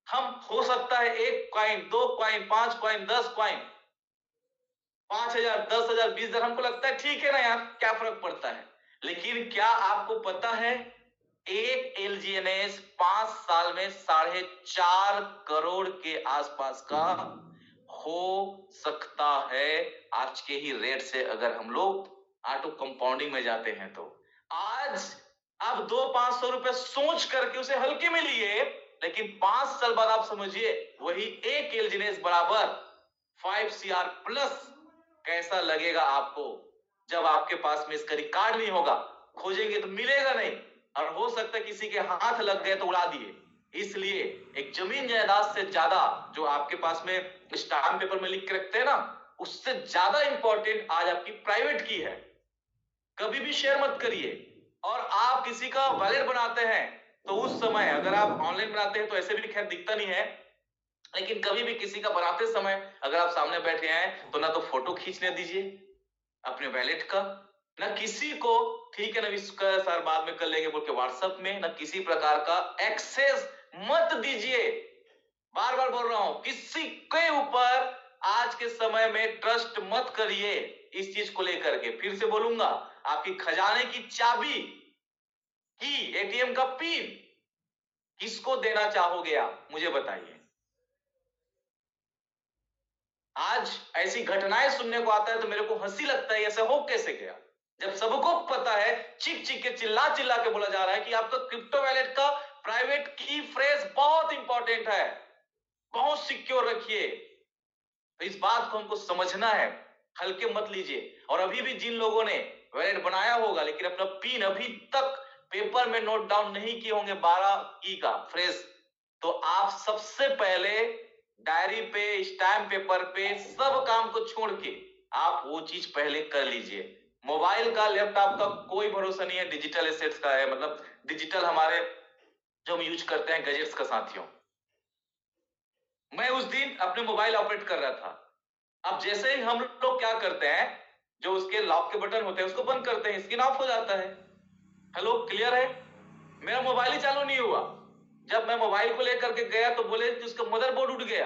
हम हो सकता है 1 कॉइन, 2 कॉइन, 5 कॉइन, 10 कॉइन, 5,000, 10,000, 20,000, हमको लगता है ठीक है ना यार, क्या फर्क पड़ता है। लेकिन क्या आपको पता है एक एलजीएनएस 5 साल में 4.5 करोड़ के आसपास का हो सकता है आज के ही रेट से, अगर हम लोग ऑटो कंपाउंडिंग में जाते हैं तो। आज आप 200-500 रुपए सोच करके उसे हल्के में लिए, लेकिन 5 साल बाद आप समझिए वही एक एलजीएनएस बराबर 5 CR प्लस कैसा लगेगा आपको, जब आपके पास में इसका रिकॉर्ड नहीं होगा। खोजेंगे तो मिलेगा नहीं, और हो सकता है किसी के हाथ लग गए तो उड़ा दिए। इसलिए एक जमीन जायदाद से ज्यादा जो आपके पास में स्टाम्प पेपर में लिख के रखते हैं ना, उससे ज्यादा इंपॉर्टेंट आज आपकी प्राइवेट की है। कभी भी शेयर मत करिए। और आप किसी का वैलेट बनाते हैं तो उस समय, अगर आप ऑनलाइन बनाते हैं तो ऐसे भी खैर दिखता नहीं है, लेकिन कभी भी किसी का बनाते समय अगर आप सामने बैठे हैं तो ना तो फोटो खींचने दीजिए अपने वैलेट का, ना किसी को ठीक है ना इसका सर बाद में कर लेंगे बोल के व्हाट्सएप में, ना किसी प्रकार का एक्सेस मत दीजिए। बार बार बोल रहा हूं, किसी के ऊपर आज के समय में ट्रस्ट मत करिए इस चीज को लेकर के। फिर से बोलूंगा, आपकी खजाने की चाबी की एटीएम का पिन किसको देना चाहोगे आप, मुझे बताइए। आज ऐसी घटनाएं सुनने को आता है तो मेरे को हंसी लगता है, ऐसा हो कैसे गया, जब सबको पता है, चीख चीख के चिल्ला चिल्ला के बोला जा रहा है कि आपका क्रिप्टो वैलेट का प्राइवेट की फ्रेज बहुत इंपॉर्टेंट है, बहुत सिक्योर रखिए। तो इस बात को हमको समझना है, हल्के मत लीजिए। और अभी भी जिन लोगों ने वैलेट बनाया होगा लेकिन अपना पिन अभी तक पेपर में नोट डाउन नहीं किए होंगे 12 की का फ्रेज, तो आप सबसे पहले डायरी पे, स्टैम्प पेपर पे सब काम को छोड़ के आप वो चीज पहले कर लीजिए। मोबाइल का, लैपटॉप का कोई भरोसा नहीं है, डिजिटल एसेट्स का है, मतलब डिजिटल हमारे जो हम यूज करते हैं गैजेट्स का साथियों। मैं उस दिन अपने मोबाइल ऑपरेट कर रहा था, अब जैसे ही हम लोग क्या करते हैं, जो उसके लॉक के बटन होते हैं उसको बंद करते हैं, स्क्रीन ऑफ हो जाता है। हेलो, क्लियर है? मेरा मोबाइल ही चालू नहीं हुआ। जब मैं मोबाइल को लेकर के गया तो बोले कि उसका मदरबोर्ड उठ गया।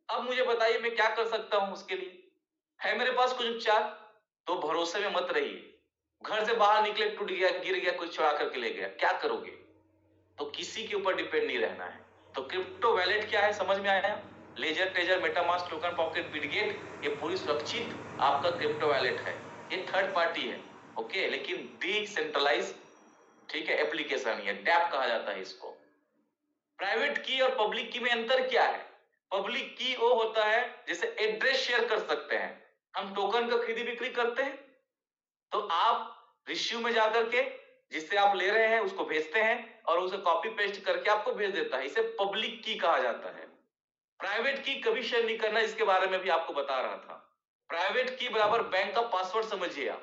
अब मुझे बताइए मैं क्या कर सकता हूं उसके लिए? है मेरे पास कुछ उपचार? तो भरोसे में मत रहिए। घर से बाहर निकले, टूट गया, गिर गया, कोई चुरा करके ले गया, क्या करोगे? तो किसी के ऊपर डिपेंड नहीं रहना है। तो क्रिप्टो वैलेट क्या है समझ में आया? Ledger, Trezor, MetaMask, token, pocket, Bitget, ये पूरी सुरक्षित आपका क्रिप्टो वैलेट है। ये थर्ड पार्टी है, ओके, लेकिन डिसेंट्रलाइज, ठीक है, एप्लीकेशन है, डैप कहा जाता है इसको। प्राइवेट की और पब्लिक की में अंतर क्या है? पब्लिक की वो होता है जैसे एड्रेस शेयर कर सकते हैं, हम टोकन का खरीदी बिक्री करते हैं तो आप रिश्यू में जाकर के जिससे आप ले रहे हैं उसको भेजते हैं और उसे कॉपी पेस्ट करके आपको भेज देता है, इसे पब्लिक की कहा जाता है। प्राइवेट की कभी शेयर नहीं करना, इसके बारे में भी आपको बता रहा था। प्राइवेट की बराबर बैंक का पासवर्ड समझिए आप,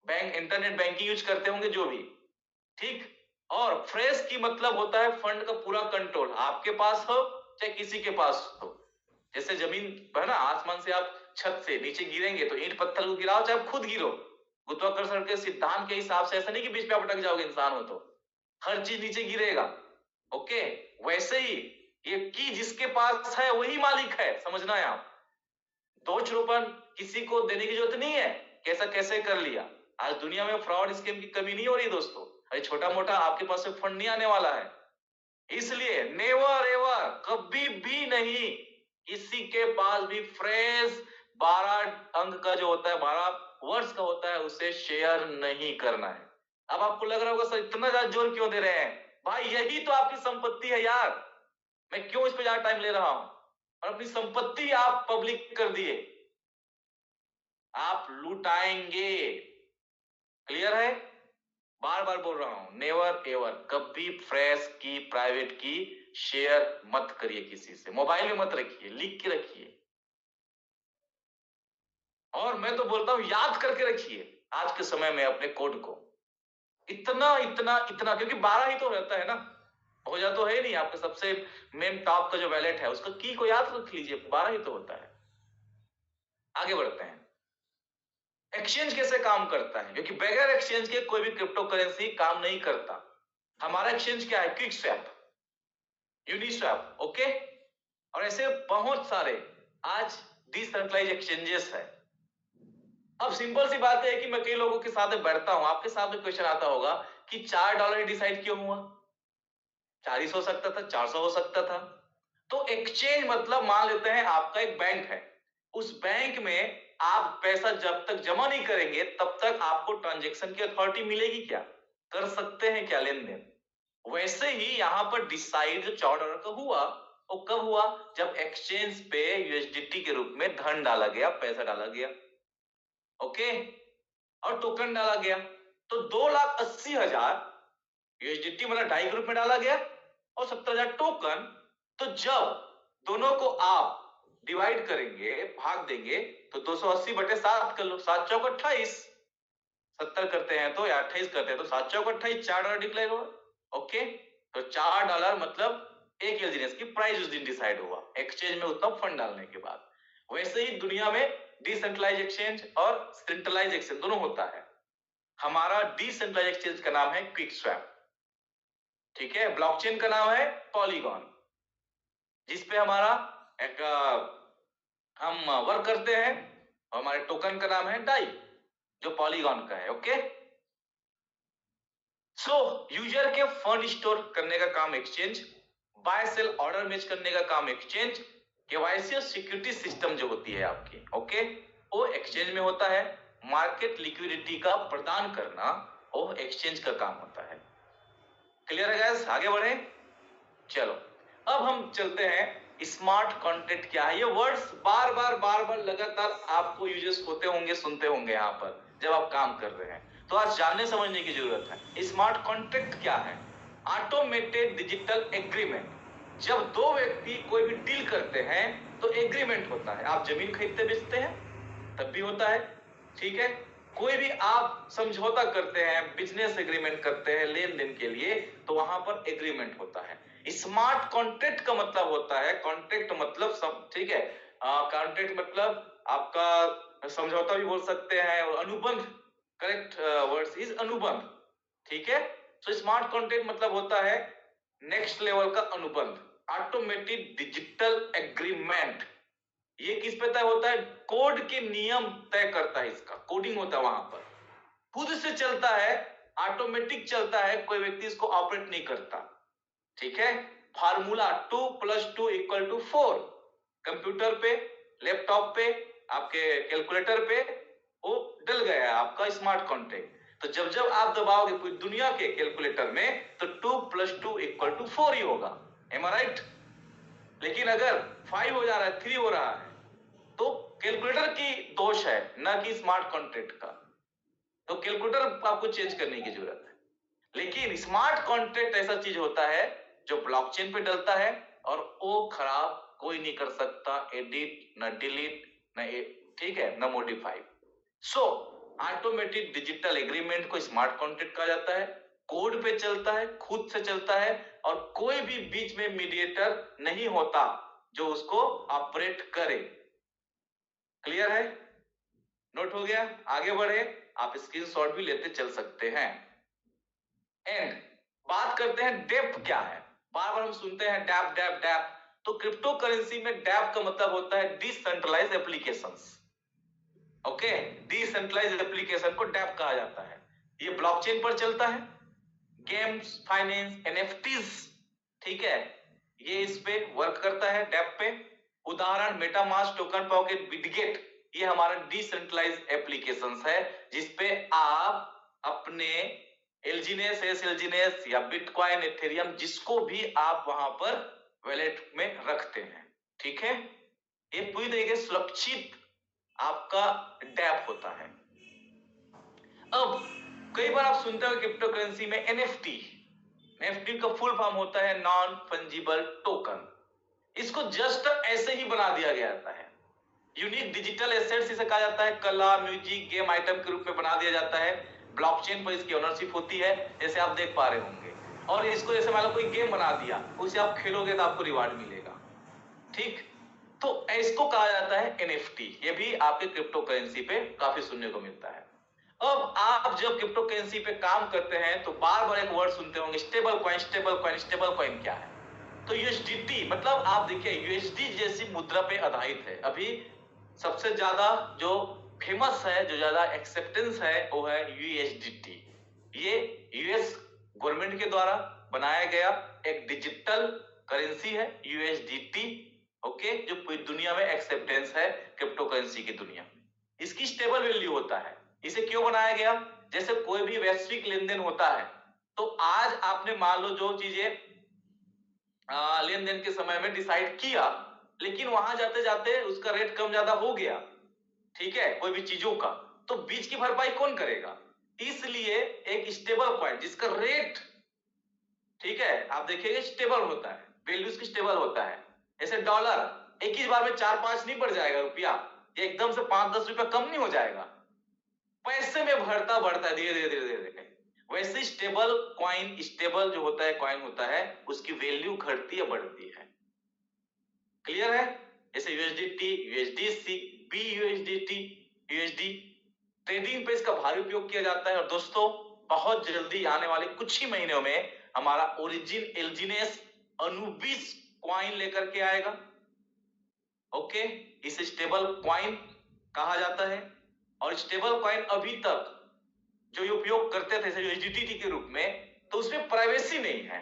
बैंक इंटरनेट बैंकिंग यूज करते होंगे जो भी, ठीक। और फ्रेश की मतलब होता है फंड का पूरा कंट्रोल, आपके पास हो चाहे किसी के पास हो। जैसे जमीन है ना, आसमान से आप छत से नीचे गिरेंगे तो ईंट पत्थर को गिराओ चाहे आप खुद गिरो, गुरुत्वाकर्षण के सिद्धांत के हिसाब से ऐसा नहीं कि बीच में आप अटक जाओगे, इंसान हो तो हर चीज नीचे गिरेगा, ओके। वैसे ही ये की जिसके पास है वही मालिक है, समझना है आप। दोषारोपण किसी को देने की जरूरत नहीं है, कैसा कैसे कर लिया। आज दुनिया में फ्रॉड स्कीम की कमी नहीं हो रही दोस्तों। अरे छोटा मोटा आपके पास से फंड नहीं आने वाला है, इसलिए नेवर एवर, कभी भी नहीं किसी के पास भी फ्रेश 12 अंक का जो होता है, 12 वर्ड्स का होता है, उसे शेयर नहीं करना है। अब आपको लग रहा होगा सर इतना ज्यादा जोर क्यों दे रहे हैं, भाई यही तो आपकी संपत्ति है यार, मैं क्यों इस पे ज्यादा टाइम ले रहा हूं। और अपनी संपत्ति आप पब्लिक कर दिए, आप लुटाएंगे। क्लियर है, बार बार बोल रहा हूं, नेवर एवर, कभी फ्रेश की प्राइवेट की शेयर मत करिए किसी से, मोबाइल में मत रखिए, लिख के रखिए। और मैं तो बोलता हूं याद करके रखिए आज के समय में अपने कोड को, इतना इतना इतना, क्योंकि 12 ही तो रहता है ना, हो जा तो है नहीं। आपके सबसे मेन टॉप का जो वैलेट है उसका की को याद रख लीजिए, 12 ही तो होता है। आगे बढ़ते हैं, एक्सचेंज कैसे काम करता है, क्योंकि बगैर एक्सचेंज के कोई भी क्रिप्टो करेंसी काम नहीं करता। हमारा एक्सचेंज क्या है, क्विक स्वैप, यूनिस्वैप, ओके। और ऐसे बहुत सारे आज डिसेंट्रलाइज एक्सचेंजेस है। अब सिंपल सी बात है कि मैं कई लोगों के साथ बैठता हूं, आपके साथ में क्वेश्चन आता होगा कि $4 डिसाइड क्यों हुआ, 40 हो सकता था, 400 हो सकता था। तो एक्सचेंज मतलब मान लेते हैं आपका एक बैंक है, उस बैंक में आप पैसा जब तक जमा नहीं करेंगे तब तक आपको ट्रांजैक्शन की अथॉरिटी मिलेगी क्या, कर सकते हैं क्या लेन देन। वैसे ही यहां पर डिसाइड जो $4 का हुआ वो कब हुआ, जब एक्सचेंज पे यूएसडीटी के रूप में धन डाला गया, पैसा डाला गया, ओके, और टोकन डाला गया। तो 2,80,000 यूएसडीटी मतलब डाई के रूप में डाला गया और 70,000 टोकन। तो जब दोनों को आप डिवाइड करेंगे, भाग देंगे, तो 280/7 कर लो, 7 चौक 28, 70 करते हैं तो, या 28 करते हैं तो 7 चौक 28, $4 डिक्लेयर हुआ, ओके। तो $4 मतलब एक एलजीएस की प्राइस उस दिन डिसाइड हुआ एक्सचेंज में उतना फंड डालने के बाद। वैसे ही दुनिया में डिसेंट्रलाइज एक्सचेंज और सेंट्रलाइज एक्सचेंज दोनों होता है। हमारा डिसेंट्रलाइज एक्सचेंज का नाम है क्विक स्वैप, ठीक है। ब्लॉकचेन का नाम है पॉलीगॉन, जिसपे हमारा एक हम वर्क करते हैं, और हमारे टोकन का नाम है डाई जो पॉलीगॉन का है, ओके। सो यूजर के फंड स्टोर करने का काम exchange, buy sell order match करने का काम एक्सचेंज, केवाईसी और सिक्योरिटी सिस्टम जो होती है आपकी, ओके, वो एक्सचेंज में होता है। मार्केट लिक्विडिटी का प्रदान करना वो एक्सचेंज का काम होता है। क्लियर है गाइस, आगे बढ़े। चलो अब हम चलते हैं स्मार्ट कॉन्ट्रैक्ट क्या है। ये वर्ड्स बार बार लगातार आपको यूजेस होते होंगे, सुनते होंगे यहाँ पर जब आप काम कर रहे हैं, तो आज जानने समझने की जरूरत है। स्मार्ट कॉन्ट्रैक्ट क्या है, ऑटोमेटेड डिजिटल एग्रीमेंट। जब दो व्यक्ति कोई भी डील करते हैं तो एग्रीमेंट होता है। आप जमीन खरीदते बेचते हैं तब भी होता है, ठीक है। कोई भी आप समझौता करते हैं, बिजनेस एग्रीमेंट करते हैं लेन देन के लिए, तो वहां पर एग्रीमेंट होता है। स्मार्ट कॉन्ट्रैक्ट का मतलब होता है, कॉन्ट्रैक्ट मतलब सब, ठीक है, कॉन्ट्रैक्ट मतलब आपका समझौता भी बोल सकते हैं, और अनुबंध, करेक्ट वर्ड इज अनुबंध, ठीक है। तो स्मार्ट कॉन्ट्रैक्ट मतलब होता है नेक्स्ट लेवल का अनुबंध, ऑटोमेटेड डिजिटल एग्रीमेंट। ये किस पे तय होता है, कोड के नियम तय करता है, इसका कोडिंग होता है वहां पर, खुद से चलता है, ऑटोमेटिक चलता है, कोई व्यक्ति इसको ऑपरेट नहीं करता, ठीक है। फार्मूला 2 + 2 = 4 कंप्यूटर पे, लैपटॉप पे, आपके कैलकुलेटर पे वो डल गया है आपका स्मार्ट कॉन्ट्रैक्ट। तो जब जब आप दबाओगे पूरी दुनिया के कैलकुलेटर में तो 2 + 2 = 4 ही होगा, एम आई राइट। लेकिन अगर 5 हो जा रहा है, 3 हो रहा है, तो कैलकुलेटर की दोष है, ना कि स्मार्ट कॉन्ट्रैक्ट का। तो कैलकुलेटर आपको चेंज करने की जरूरत है। लेकिन स्मार्ट कॉन्ट्रैक्ट ऐसा चीज होता है जो ब्लॉकचेन पे डलता है, और वो खराब कोई नहीं कर सकता, एडिट ना डिलीट ना, ठीक है, ना मॉडिफाई। सो ऑटोमेटेड डिजिटल एग्रीमेंट को स्मार्ट कॉन्ट्रैक्ट कहा जाता है। कोड पे चलता है, खुद से चलता है, और कोई भी बीच में मीडिएटर नहीं होता जो उसको ऑपरेट करे। क्लियर है, नोट हो गया, आगे बढ़े। आप स्क्रीनशॉट भी लेते चल सकते हैं। एंड बात करते हैं डेप्थ क्या है। बार बार हम सुनते हैं डैप डैप डैप, तो क्रिप्टो करेंसी में डैप का मतलब होता है decentralise applications. Okay, decentralise application को डैप कहा जाता है। ये ब्लॉकचेन पर चलता है। गेम्स, फाइनेंस, एनएफटीज, ठीक है, ये इस पे वर्क करता है डैप पे। उदाहरण मेटामास्क, टोकन पॉकेट, बिटगेट, ये हमारा डिसेंट्रलाइज एप्लीकेशंस है जिसपे आप अपने एलजीनेस, एलजीनेस या बिटकॉइन, इथेरियम, जिसको भी आप वहां पर वॉलेट में रखते हैं, ठीक है। ये पूरी तरीके से सुरक्षित आपका डैप होता है। अब कई बार आप सुनते हो क्रिप्टो करेंसी में एनएफटी। एनएफटी का फुल फॉर्म होता है नॉन फंजिबल टोकन। इसको जस्ट ऐसे ही बना दिया गया है। यूनिक डिजिटल एसेट्स इसे कहा जाता है। कला, म्यूजिक, गेम आइटम के रूप में बना दिया जाता है। ब्लॉकचेन पर इसकी ओनरशिप होती है, जैसे आप देख पा रहे होंगे। और इसको जैसे मान लो कोई गेम बना दिया, उसे आप खेलोगे तो आपको रिवार्ड मिलेगा, ठीक। तो इसको कहा जाता है एनएफटी। ये भी आपके क्रिप्टो करेंसी पे काफी सुनने को मिलता है। अब आप जब क्रिप्टो करेंसी पे काम करते हैं तो बार बार एक वर्ड सुनते होंगे, stable coin. Stable coin, stable coin क्या है? तो यूएसडीटी मतलब आप देखिए यूएसडी जैसी मुद्रा पे आधारित है। अभी सबसे ज्यादा जो फेमस है, जो ज्यादा एक्सेप्टेंस है, वो है यूएसडीटी। ये यूएस गवर्नमेंट के द्वारा बनाया गया एक डिजिटल करेंसी है यूएसडीटी। ओके, जो पूरी दुनिया में एक्सेप्टेंस है क्रिप्टो करेंसी की दुनिया में। इसकी स्टेबल वैल्यू होता है। इसे क्यों बनाया गया? जैसे कोई भी वैश्विक लेन देन होता है तो आज आपने मान लो जो चीजें लेन देन के समय में डिसाइड किया, लेकिन वहां जाते जाते उसका रेट कम ज्यादा हो गया, ठीक है, कोई भी चीजों का, तो बीच की भरपाई कौन करेगा? इसलिए एक स्टेबल कॉइन जिसका रेट, ठीक है, आप देखिएगा स्टेबल होता है, वैल्यू इसकी स्टेबल होता है। जैसे डॉलर एक ही बार में 4-5 नहीं बढ़ जाएगा रुपया, ये एकदम से 5-10 रुपया कम नहीं हो जाएगा, पैसे में बढ़ता बढ़ता है धीरे धीरे धीरे धीरे। वैसे स्टेबल कॉइन, स्टेबल जो होता है कॉइन होता है, उसकी वैल्यू घटती है बढ़ती है। क्लियर है? जैसे यूएसडीटी, यूएसडीसी, बीयूएसडीटी, यूएसडी, ट्रेडिंग पे इसका भारी उपयोग किया जाता है। और दोस्तों बहुत जल्दी आने वाले कुछ ही महीनों में हमारा ओरिजिन एल्जीनेस अनुबिस कॉइन लेकर के आएगा। ओके, इसे स्टेबल कॉइन कहा जाता है। और स्टेबल कॉइन अभी तक जो उपयोग करते थे यूएसडीटी के रूप में, तो उसमें प्राइवेसी नहीं है।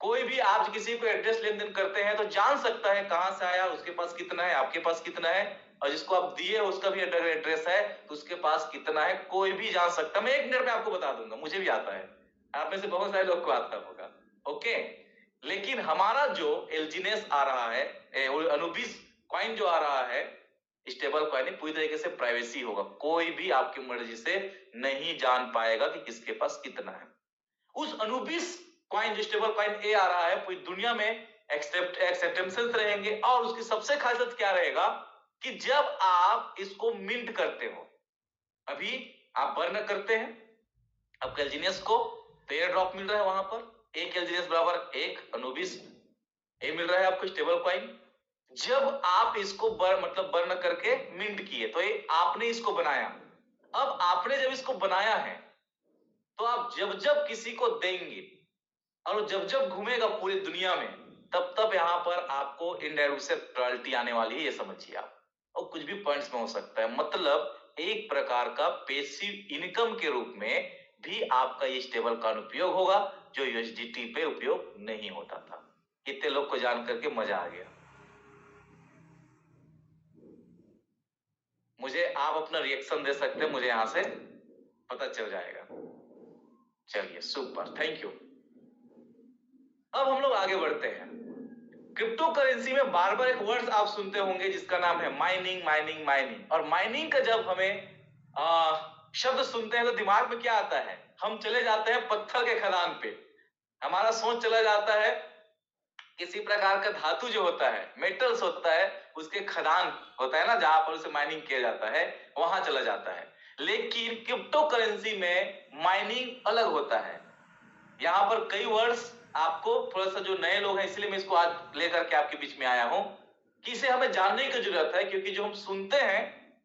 कोई भी आप किसी को एड्रेस लेन देन करते हैं तो जान सकता है कहां से आया, उसके पास कितना है, आपके पास कितना है, और जिसको आप दिए उसका भी एड्रेस है तो उसके पास कितना है, कोई भी जान सकता है। मैं 1 मिनट में आपको बता दूंगा, मुझे भी आता है, आप में से बहुत सारे लोग को आता होगा। ओके, लेकिन हमारा जो एल्जीनेस आ रहा है, अनुबिस कॉइन जो आ रहा है, स्टेबल कॉइन, पूरी तरीके से प्राइवेसी होगा। कोई भी आपकी मर्जी से नहीं जान पाएगा कि किसके पास कितना है। उस अनुबिस कॉइन जो स्टेबल कॉइन ए आ रहा है, पूरी दुनिया में एक्सेप्टेंसेस रहेंगे। और उसकी सबसे खासियत क्या रहेगा कि जब आप इसको मिंट करते हो, अभी आप बर्न करते हैं आपके एल्जीनियस को, तो एयर ड्रॉप मिल रहा है वहां पर, एक एल्जीनियस बराबर एक अनुबिस ए मिल रहा है आपको स्टेबल कॉइन। जब आप इसको बर्न करके मिंट किए, तो ये आपने इसको बनाया। अब आपने जब इसको बनाया है तो आप जब जब किसी को देंगे और जब जब घूमेगा पूरी दुनिया में, तब तब यहां पर आपको इनडायरेक्ट से रॉयल्टी आने वाली है, ये समझिए आप। और कुछ भी पॉइंट्स में हो सकता है, मतलब एक प्रकार का पैसिव इनकम के रूप में भी आपका ये स्टेबल कॉइन उपयोग होगा, जो यूएसडीटी पे उपयोग नहीं होता था। कितने लोग को जान करके मजा आ गया? मुझे आप अपना रिएक्शन दे सकते हैं, मुझे यहां से पता चल जाएगा। चलिए सुपर, थैंक यू। अब हम लोग आगे बढ़ते हैं। क्रिप्टो करेंसी में बार बार एक वर्ड्स आप सुनते होंगे जिसका नाम है माइनिंग, माइनिंग, माइनिंग। और माइनिंग का जब हमें शब्द सुनते हैं तो दिमाग में क्या आता है? हम चले जाते हैं पत्थर के खदान पे, हमारा सोच चला जाता है किसी प्रकार का धातु जो होता है, मेटल्स होता है, उसके खदान होता है ना, जहां पर उसे माइनिंग किया जाता है, वहां चला जाता है। लेकिन क्रिप्टो करेंसी में माइनिंग अलग होता है। यहाँ पर कई वर्ड्स आपको, थोड़ा सा जो नए लोग हैं इसलिए मैं इसको आज लेकर के आपके बीच में आया हूं कि इसे हमें जानने की जरूरत है, क्योंकि जो हम सुनते हैं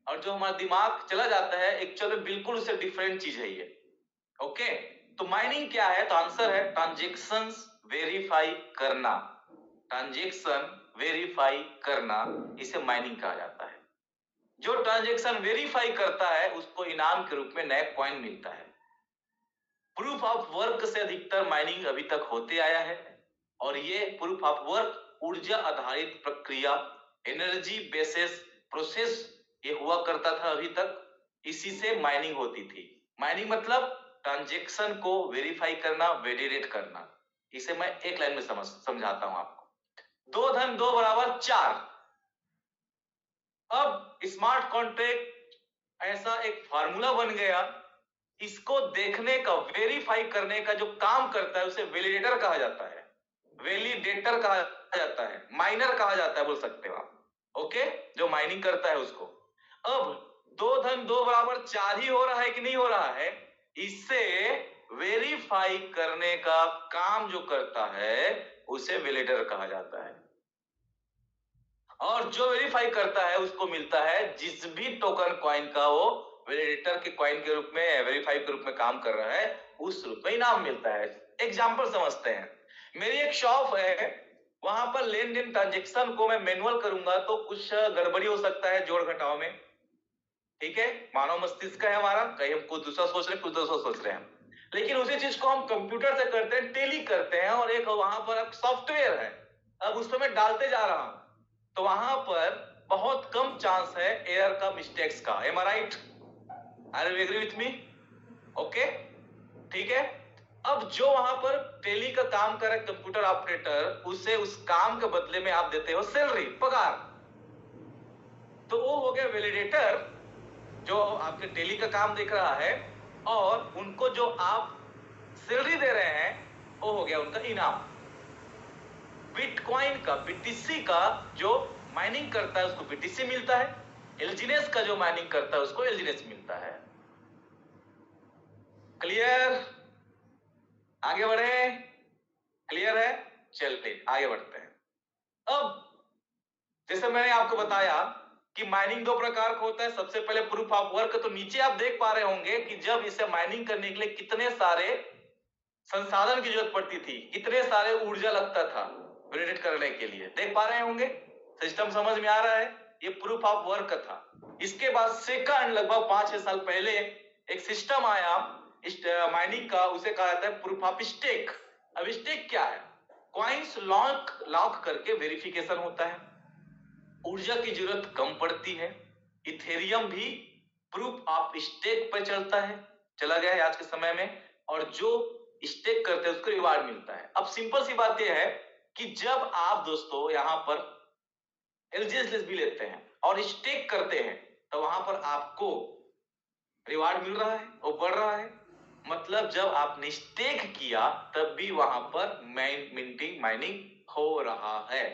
और जो हमारा दिमाग चला जाता है, एक्चुअली बिल्कुल उससे डिफरेंट चीज है ये। ओके, तो माइनिंग क्या है? तो आंसर है ट्रांजैक्शंस वेरीफाई करना। ट्रांजैक्शन वेरीफाई करना, इसे माइनिंग कहा जाता है। जो ट्रांजैक्शन वेरीफाई करता है उसको इनाम के रूप में नया कॉइन मिलता है। प्रूफ ऑफ वर्क से अधिकतर माइनिंग अभी तक होते आया है और ये प्रूफ ऑफ वर्क ऊर्जा आधारित प्रक्रिया, एनर्जी बेसिस प्रोसेस ये हुआ करता था अभी तक, इसी से माइनिंग होती थी। माइनिंग मतलब ट्रांजैक्शन को वेरीफाई करना, वैलिडेट करना। इसे मैं एक लाइन में समझाता हूं आपको। 2 धन 2 बराबर 4। अब स्मार्ट कॉन्ट्रैक्ट ऐसा एक फार्मूला बन गया, इसको देखने का, वेरीफाई करने का जो काम करता है उसे वैलिडेटर कहा जाता है, वैलिडेटर कहा जाता है, माइनर कहा जाता है, बोल सकते हो आप। ओके, जो माइनिंग करता है उसको। अब 2 धन 2 बराबर 4 ही हो रहा है कि नहीं हो रहा है, इससे वेरीफाई करने का काम जो करता है उसे वैलिडेटर कहा जाता है। और जो वेरीफाई करता है उसको मिलता है जिस भी टोकन कॉइन का वो वैलिडेटर के कॉइन के रूप में, वेरीफाई के रूप में काम कर रहा है, उस रूप में इनाम मिलता है। एग्जांपल समझते हैं। मेरी एक शॉप है, वहां पर लेन देन ट्रांजेक्शन को मैं मैनुअल करूंगा तो कुछ गड़बड़ी हो सकता है जोड़ घटाव में। ठीक है, मानव मस्तिष्क है हमारा, कहीं हम कुछ दूसरा सोच रहे हैं, कुछ दूसरा सोच रहे हैं, लेकिन उसी चीज को हम कंप्यूटर से करते हैं, टेली करते हैं, और एक वहां पर सॉफ्टवेयर है, अब उसमें मैं डालते जा रहा हूं तो वहां पर बहुत कम चांस है एरर का, मिस्टेक्स का। Am I right? Are you agree with me? Okay, ठीक है। अब जो वहां पर टेली का काम करे कंप्यूटर ऑपरेटर, उसे उस काम के बदले में आप देते हो सैलरी, पगार, तो वो हो गया वैलिडेटर जो आपके टेली का काम देख रहा है, और उनको जो आप सैलरी दे रहे हैं वो हो गया उनका इनाम। बिटकॉइन का, बीटीसी का जो माइनिंग करता है उसको बीटीसी मिलता है, एलजीनेस का जो माइनिंग करता है उसको एलजीनेस मिलता है। क्लियर? आगे बढ़े? क्लियर है? चलते आगे बढ़ते हैं। अब जैसे मैंने आपको बताया कि माइनिंग 2 प्रकार का होता है। सबसे पहले प्रूफ ऑफ वर्क, तो नीचे आप देख पा रहे होंगे कि जब इसे माइनिंग करने के लिए कितने सारे संसाधन की जरूरत पड़ती थी, कितने सारे ऊर्जा लगता था वैलिडेट करने के लिए, देख पा रहे होंगे। सिस्टम समझ में आ रहा है? ये प्रूफ ऑफ वर्क था। इसके बाद सेकंड, लगभग 5-6 साल पहले एक सिस्टम आया माइनिंग का, उसे कहा जाता है प्रूफ ऑफ स्टेक। अब स्टेक क्या है? कॉइन्स लॉक करके वेरिफिकेशन होता है, ऊर्जा की जरूरत कम पड़ती है। इथेरियम भी प्रूफ ऑफ स्टेक पर चलता है, चला गया है आज के समय में, और जो स्टेक करते हैं उसको रिवार्ड मिलता है। अब सिंपल सी बात यह है कि जब आप दोस्तों यहां पर एलजीएस भी लेते हैं और स्टेक करते हैं तो वहां पर आपको रिवार्ड मिल रहा है, वो बढ़ रहा है। मतलब जब आपने स्टेक किया तब भी वहां पर मिंटिंग, माइनिंग हो रहा है।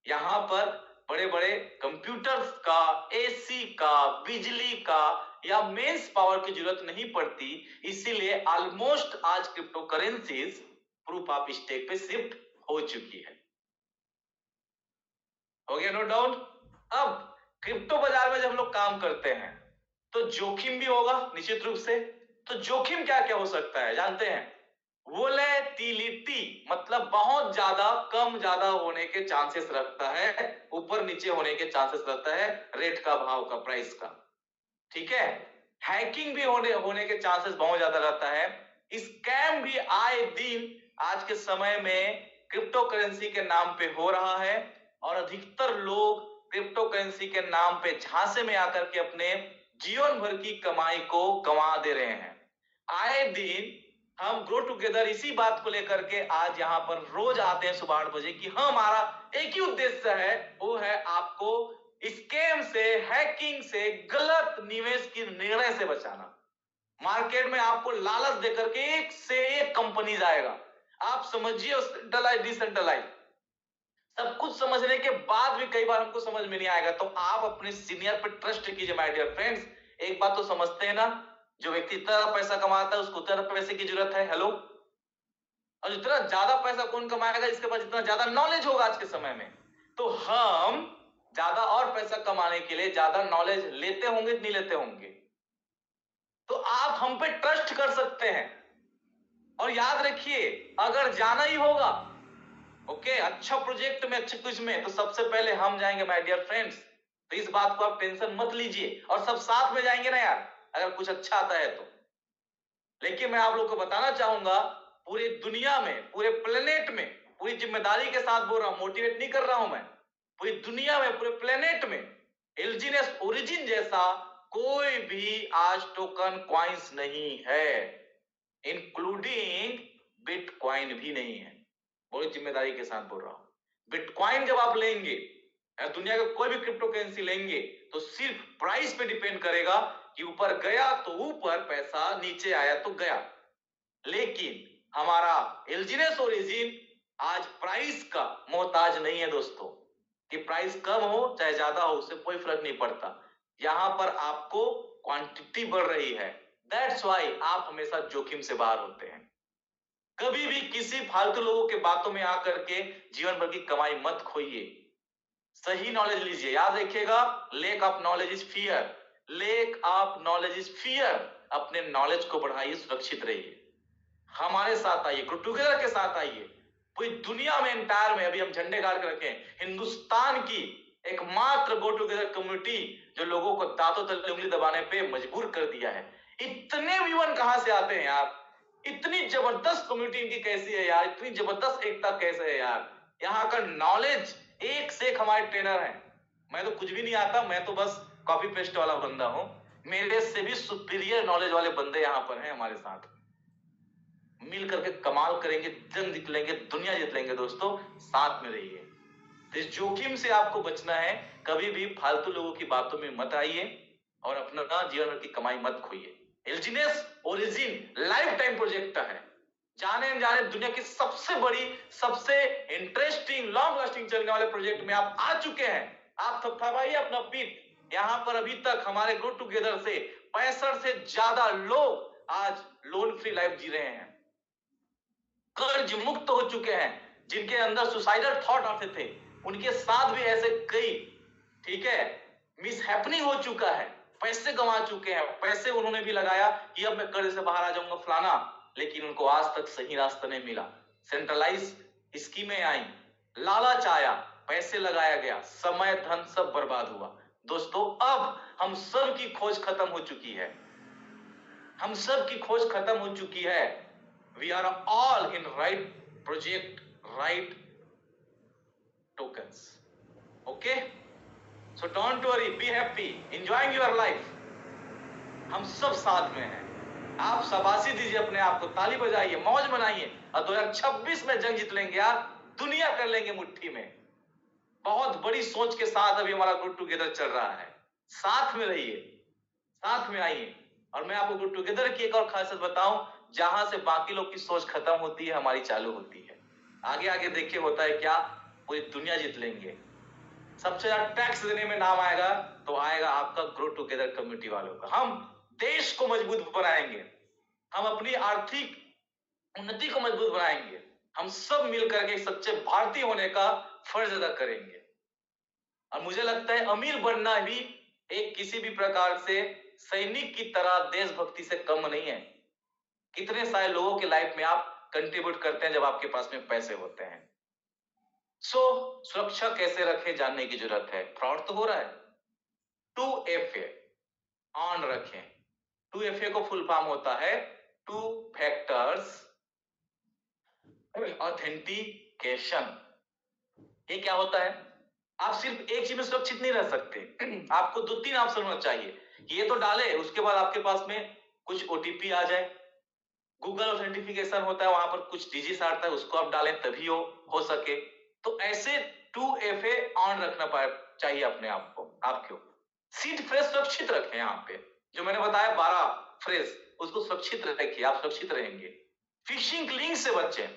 यहां पर बड़े बड़े कंप्यूटर्स का, एसी का, बिजली का या मेंस पावर की जरूरत नहीं पड़ती, इसीलिए ऑलमोस्ट आज crypto currencies proof of stake पे शिफ्ट हो चुकी है। हो गया नो डाउट? अब क्रिप्टो बाजार में जब हम लोग काम करते हैं तो जोखिम भी होगा निश्चित रूप से। तो जोखिम क्या क्या हो सकता है जानते हैं? वोलेटिलिटी, मतलब बहुत ज्यादा कम ज्यादा होने के चांसेस रखता है, ऊपर नीचे होने के चांसेस रहता है रेट का, भाव का, प्राइस का। ठीक है। हैकिंग भी होने के चांसेस बहुत ज्यादा रहता है। स्कैम भी आए दिन आज के समय में क्रिप्टो करेंसी के नाम पे हो रहा है, और अधिकतर लोग क्रिप्टो करेंसी के नाम पे झांसे में आकर के अपने जीवन भर की कमाई को गंवा दे रहे हैं। आए दिन हम ग्रो टुगेदर इसी बात को लेकर के आज यहाँ पर रोज आते हैं सुबह 8 बजे कि हमारा एक ही उद्देश्य है, वो है आपको स्कैम से, हैकिंग से, गलत निवेश की निर्णय से बचाना। मार्केट में आपको लालच देकर के एक से एक कंपनीज आएगा, आप समझिए सेंट्रलाइज, डिसेंट्रलाइज, सब कुछ समझने के बाद भी कई बार हमको समझ में नहीं आएगा। तो आप अपने सीनियर पर ट्रस्ट कीजिए माय डियर फ्रेंड्स। एक बात तो समझते हैं ना, जो व्यक्ति इतना पैसा कमाता है उसको उतना पैसे की जरूरत है। हेलो? और जितना ज्यादा पैसा कौन कमाएगा? जिसके पास जितना ज्यादा नॉलेज होगा आज के समय में। तो हम ज्यादा और पैसा कमाने के लिए ज्यादा नॉलेज लेते होंगे नहीं लेते होंगे? तो आप हम पे ट्रस्ट कर सकते हैं। और याद रखिए, अगर जाना ही होगा, ओके, अच्छा प्रोजेक्ट में, अच्छे क्विज में, तो सबसे पहले हम जाएंगे माय डियर फ्रेंड्स। तो इस बात को आप टेंशन मत लीजिए, और सब साथ में जाएंगे ना यार, अगर कुछ अच्छा आता है तो। लेकिन मैं आप लोग को बताना चाहूंगा, पूरी दुनिया में, पूरे प्लेनेट में, पूरी जिम्मेदारी के साथ बोल रहा हूं, मोटिवेट नहीं कर रहा हूं मैं, पूरी दुनिया में, पूरे प्लेनेट में एल्जीनेस ओरिजिन जैसा कोई भी आज टोकन कॉइन्स नहीं है, इंक्लूडिंग बिटकॉइन भी नहीं है। बड़ी जिम्मेदारी के साथ बोल रहा हूं। बिटकॉइन जब आप लेंगे या दुनिया का कोई भी क्रिप्टो करेंसी लेंगे, तो सिर्फ प्राइस पे डिपेंड करेगा कि ऊपर गया तो ऊपर पैसा, नीचे आया तो गया। लेकिन हमारा एल्जीनेस ओरिजिन आज प्राइस का मोहताज नहीं है दोस्तों, कि प्राइस कम हो चाहे ज्यादा हो, उससे कोई फर्क नहीं पड़ता। यहां पर आपको क्वांटिटी बढ़ रही है, दैट्स वाई आप हमेशा जोखिम से बाहर होते हैं। कभी भी किसी फालतू लोगों के बातों में आकर के जीवन भर की कमाई मत खोइए। सही नॉलेज लीजिए। याद रखिएगा, lake of knowledge is fear, lake of knowledge is fear. अपने नॉलेज को बढ़ाइए, सुरक्षित रहिए। हमारे साथ आइए, ग्रो टुगेदर के साथ आइए। पूरी दुनिया में, एंटायर में, अभी हम झंडे गाड़ के रखे हैं, हिंदुस्तान की एकमात्र गो टुगेदर कम्युनिटी जो लोगों को दांतों तले उंगली दबाने पे मजबूर कर दिया है। इतने विवन कहां से आते हैं यार? इतनी जबरदस्त कम्युनिटी इनकी कैसी है यार? इतनी जबरदस्त एकता कैसे है यार? यहाँ का नॉलेज एक से एक हमारे ट्रेनर हैं। मैं तो कुछ भी नहीं आता, मैं तो बस कॉपी पेस्ट वाला बंदा हूं। मेरे से भी सुपीरियर नॉलेज वाले बंदे यहाँ पर हैं हमारे साथ। मिल करके कमाल करेंगे, जंग जीत लेंगे, दुनिया जीत लेंगे दोस्तों। साथ में रहिए। इस जोखिम से आपको बचना है। कभी भी फालतू लोगों की बातों में मत आइए और अपना जीवन भर की कमाई मत खोइए। एल्जीनेस ओरिजिन लाइफ टाइम प्रोजेक्ट है। जाने जाने दुनिया की सबसे बड़ी, सबसे इंटरेस्टिंग, लॉन्ग लास्टिंग चलने वाले प्रोजेक्ट में आप आ चुके हैं। आप थपथपाइए अपना पीठ। यहां पर अभी तक हमारे ग्रो टुगेदर से 65 से ज्यादा लोग आज लोन फ्री लाइफ जी रहे हैं, कर्ज मुक्त हो चुके हैं। जिनके अंदर सुसाइडल थॉट आते थे, उनके साथ भी ऐसे कई, ठीक है, मिस हैपनिंग हो चुका है। पैसे गंवा चुके हैं, पैसे उन्होंने भी लगाया कि अब मैं कर्ज से बाहर आ जाऊंगा फलाना, लेकिन उनको आज तक सही रास्ता नहीं मिला। सेंट्रलाइज स्कीमें आई, लालच आया, पैसे लगाया गया, समय धन सब बर्बाद हुआ। दोस्तों, अब हम सब की खोज खत्म हो चुकी है। हम सब की खोज खत्म हो चुकी है। We are all in right project, right tokens. Okay? So don't worry, be happy, enjoying your life. हम सब साथ में हैं। आप शाबाशी दीजिए अपने आप को, ताली बजाइए, मौज मनाइए, और 2026 में जंग जीत लेंगे यार, दुनिया कर लेंगे मुट्ठी में। बहुत बड़ी सोच के साथ अभी हमारा ग्रुप टुगेदर चल रहा है। साथ में रहिए, साथ में आइए। और मैं आपको ग्रुप टुगेदर की एक और खासियत बताऊं, जहां से बाकी लोग की सोच खत्म होती है, हमारी चालू होती है। आगे आगे देखिए होता है क्या, पूरी दुनिया जीत लेंगे। सबसे ज्यादा टैक्स देने में नाम आएगा तो आएगा आपका ग्रो टुगेदर कम्युनिटी वालों का। हम देश को मजबूत बनाएंगे, हम अपनी आर्थिक उन्नति को मजबूत बनाएंगे। हम सब मिलकर के सच्चे भारतीय होने का फर्ज अदा करेंगे। और मुझे लगता है अमीर बनना भी एक किसी भी प्रकार से सैनिक की तरह देशभक्ति से कम नहीं है। कितने सारे लोगों के लाइफ में आप कंट्रीब्यूट करते हैं जब आपके पास में पैसे होते हैं। सुरक्षा कैसे रखें जानने की जरूरत है। फ्रॉड तो हो रहा है, 2FA ऑन रखें। 2FA को फुल फॉर्म होता है टू फैक्टर्स ऑथेंटिकेशन। ये क्या होता है? आप सिर्फ एक चीज में सुरक्षित नहीं रह सकते, आपको 2-3 ऑप्शन होना चाहिए। ये तो डाले, उसके बाद आपके पास में कुछ OTP आ जाए। गूगल ऑथेंटिफिकेशन होता है, वहां पर कुछ डिजिट्स आता है, उसको आप डालें तभी हो सके। तो ऐसे 2FA ऑन रखना चाहिए अपने आप को। आप क्यों सीड फ्रेज सुरक्षित रखें। यहाँ पे जो मैंने बताया 12 फ्रेज, उसको सुरक्षित रखिए, आप सुरक्षित रहेंगे। फिशिंग लिंक से बचें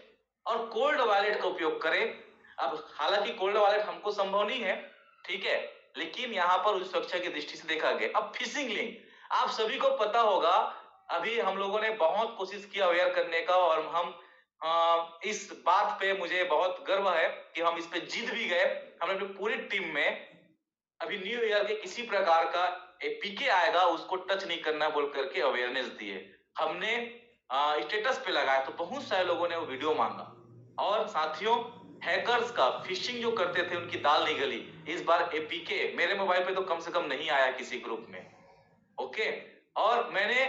और कोल्ड वॉलेट का उपयोग करें। अब हालांकि कोल्ड वॉलेट हमको संभव नहीं है, ठीक है, लेकिन यहाँ पर उस सुरक्षा की दृष्टि से देखा गया। अब फिशिंग लिंक, आप सभी को पता होगा, अभी हम लोगों ने बहुत कोशिश की अवेयर करने का, और हम इस बात पे मुझे बहुत गर्व है कि हम इस पे जीत भी गए। हमने अपनी पूरी टीम में अभी न्यू ईयर के किसी प्रकार का PK आएगा उसको टच नहीं करना बोल करके अवेयरनेस दिए। हमने स्टेटस पे लगाया तो बहुत सारे लोगों ने वो वीडियो मांगा। और साथियों, हैकर्स का फिशिंग जो करते थे उनकी दाल नहीं गली। इस बार एपीके मेरे मोबाइल पे तो कम से कम नहीं आया किसी ग्रुप में। ओके, और मैंने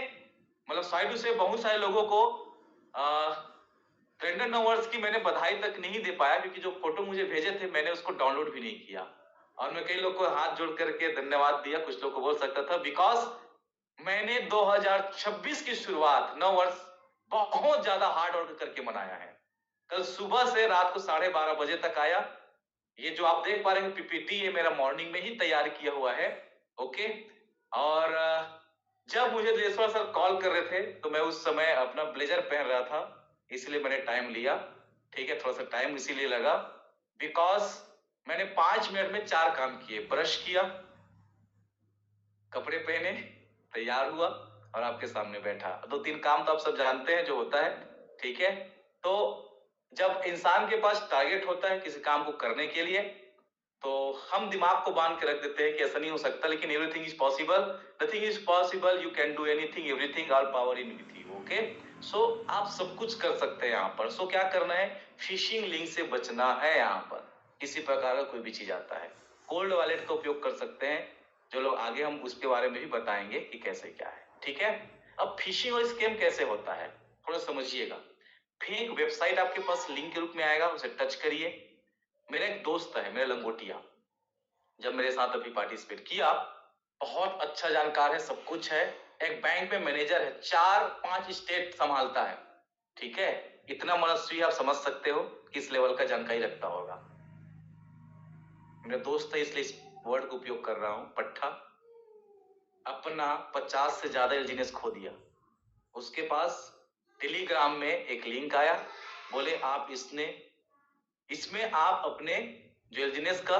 मतलब साइड से बहुत सारे लोगों को ट्रेंडर नवर्स की मैंने बधाई तक नहीं दे पाया, क्योंकि जो फोटो मुझे भेजे थे मैंने उसको डाउनलोड भी नहीं किया। और मैं कई लोग को हाथ जोड़ करके धन्यवाद दिया, कुछ लोग को बोल सकता था, बिकॉज मैंने 2026 की शुरुआत 9 वर्ष बहुत ज्यादा हार्ड वर्क करके मनाया है। कल सुबह से रात को 12:30 बजे तक आया। ये जो आप देख पा रहे हैं पीपीटी, ये मेरा मॉर्निंग में ही तैयार किया हुआ है। ओके, और जब मुझे दिलेश्वर सर कॉल कर रहे थे तो मैं उस समय अपना ब्लेजर पहन रहा था, इसलिए मैंने टाइम लिया। ठीक है, थोड़ा सा टाइम इसीलिए लगा बिकॉज मैंने 5 मिनट में 4 काम किए। ब्रश किया, कपड़े पहने, तैयार हुआ और आपके सामने बैठा। 2-3 काम तो आप सब जानते हैं जो होता है। ठीक है, तो जब इंसान के पास टारगेट होता है किसी काम को करने के लिए, तो हम दिमाग को बांध के रख देते हैं कि ऐसा नहीं हो सकता, लेकिन everything is possible, nothing is possible, you can do anything, everything, all power in with you. Okay, so आप सब कुछ कर सकते हैं यहाँ पर। सो क्या करना है, फिशिंग लिंक से बचना है। यहाँ पर किसी प्रकार का कोई भी चीज आता है, कोल्ड वॉलेट का उपयोग कर सकते हैं, जो लोग आगे हम उसके बारे में भी बताएंगे कि कैसे क्या है। ठीक है, अब फिशिंग और स्कैम कैसे होता है थोड़ा समझिएगा। फेक वेबसाइट आपके पास लिंक के रूप में आएगा, उसे टच करिए। मेरा एक दोस्त है, मेरा लंगोटिया, जब मेरे साथ अभी पार्टिसिपेट किया, बहुत अच्छा जानकार है, सब कुछ है, एक बैंक में मैनेजर है, 4-5 स्टेट संभालता है। ठीक है, इतना मनस्वी आप समझ सकते हो किस लेवल का जानकारी रखता होगा। मेरा दोस्त है इसलिए इस वर्ड का उपयोग कर रहा हूं, पट्टा। अपना 50 से ज्यादा एलजीनेस खो दिया। उसके पास टेलीग्राम में एक लिंक आया, बोले आप इसमें आप अपने जो एलजीनेस का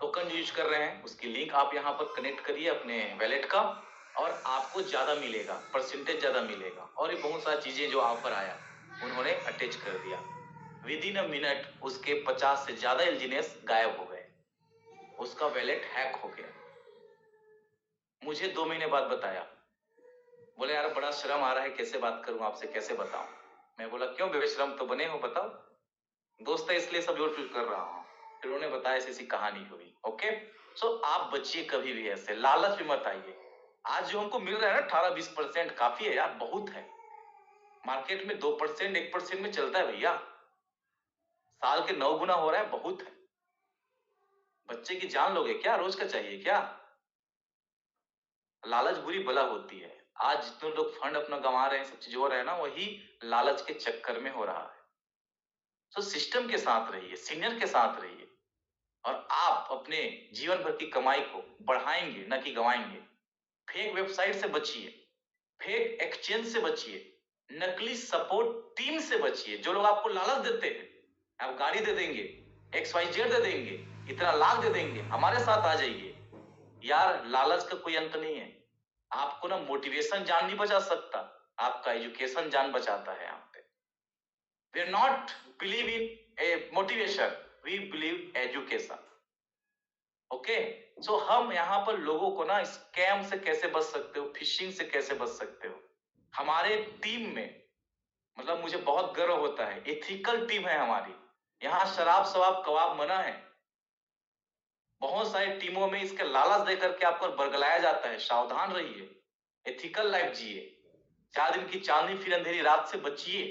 टोकन यूज कर रहे हैं उसकी लिंक आप यहाँ पर कनेक्ट करिए अपने वैलेट का, और आपको ज्यादा मिलेगा, परसेंटेज ज्यादा मिलेगा। और ये बहुत सारी चीजें जो ऑफर आया उन्होंने अटैच कर दिया। विद इन अ मिनट उसके 50 से ज्यादा एलजीनेस गायब हो गए, उसका वैलेट हैक हो गया। मुझे 2 महीने बाद बताया, बोले यार बड़ा शर्म आ रहा है, कैसे बात करूं आपसे, कैसे बताऊं। मैं बोला क्यों बेशरम तो बने हो, बताओ। दोस्त है इसलिए सब जोड़ कर रहा हूं। फिर उन्होंने बताया ऐसी कहानी हुई। ओके, सो आप बचिए कभी भी ऐसे, लालच में मत आइए। आज जो हमको मिल रहा है ना 18-20% काफी है यार, बहुत है। मार्केट में 2%, 1% में चलता है भैया, साल के 9 गुना हो रहा है, बहुत है। बच्चे की जान लोगे क्या, रोज का चाहिए क्या? लालच बुरी बला होती है। आज जितने लोग फंड अपना गंवा रहे हैं, सब चीज हो रहा है ना, वही लालच के चक्कर में हो रहा है। तो सिस्टम के साथ रहिए, सीनियर के साथ रहिए, और आप अपने जीवन भर की कमाई को बढ़ाएंगे न कि गंवाएंगे। फेक वेबसाइट से बचिए, फेक एक्सचेंज से बचिए, नकली सपोर्ट टीम से बचिए, जो लोग आपको लालच देते हैं, आप गाड़ी दे देंगे, XYZ दे देंगे, इतना लाख दे देंगे, हमारे साथ आ जाइए। यार लालच का कोई अंत नहीं है। आपको ना मोटिवेशन जान नहीं बचा सकता, आपका एजुकेशन जान बचाता है। यहाँ पे we are not believe in a motivation, we believe education. Okay, so हम यहाँ पर लोगों को ना स्कैम से कैसे बच सकते हो, फिशिंग से कैसे बच सकते हो। हमारे टीम में मतलब मुझे बहुत गर्व होता है, एथिकल टीम है हमारी। यहाँ शराब शवाब कबाब मना है। बहुत सारी टीमों में इसके लालच देकर के आपको बरगलाया जाता है, सावधान रहिए, एथिकल लाइफ जिए। 4 दिन की चांदनी फिर अंधेरी रात से बचिए।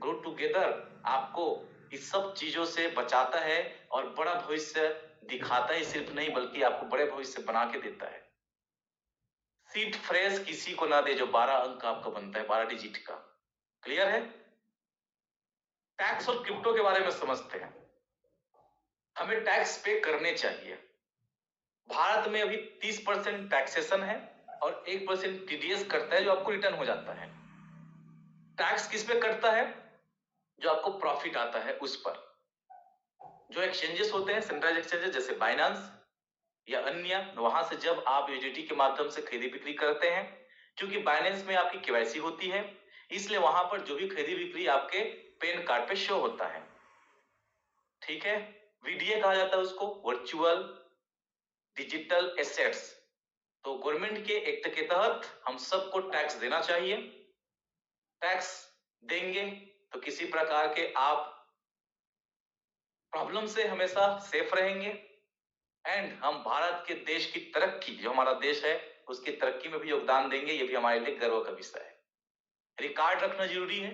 ग्रो टुगेदर आपको इस सब चीजों से बचाता है और बड़ा भविष्य दिखाता है, सिर्फ नहीं बल्कि आपको बड़े भविष्य बना के देता है। सीट फ्रेश किसी को ना दे जो 12 अंक आपका बनता है, 12 डिजिट का। क्लियर है? टैक्स और क्रिप्टो के बारे में समझते हैं। हमें टैक्स पे करने चाहिए। भारत में अभी 30% टैक्सेशन है और 1% टीडीएस करता है, जो आपको रिटर्न हो जाता है। टैक्स किस पे कटता है? जो आपको प्रॉफिट आता है उस पर। जो एक्सचेंजेस होते हैं, सेंट्रलाइज एक्सचेंजेस जैसे बाइनेंस या अन्य, वहां से जब आप यूजिटी के माध्यम से खरीदी बिक्री करते हैं, क्योंकि बाइनेंस में आपकी केवाईसी होती है, इसलिए वहां पर जो भी खरीदी बिक्री आपके पैन कार्ड पे शो होता है। ठीक है, वीडीए कहा जाता है उसको, वर्चुअल डिजिटल एसेट्स। तो गवर्नमेंट के एक्ट के तहत हम सबको टैक्स देना चाहिए। टैक्स देंगे तो किसी प्रकार के आप प्रॉब्लम से हमेशा सेफ रहेंगे एंड हम भारत के देश की तरक्की, जो हमारा देश है उसकी तरक्की में भी योगदान देंगे। ये भी हमारे लिए गर्व का विषय है। रिकॉर्ड रखना जरूरी है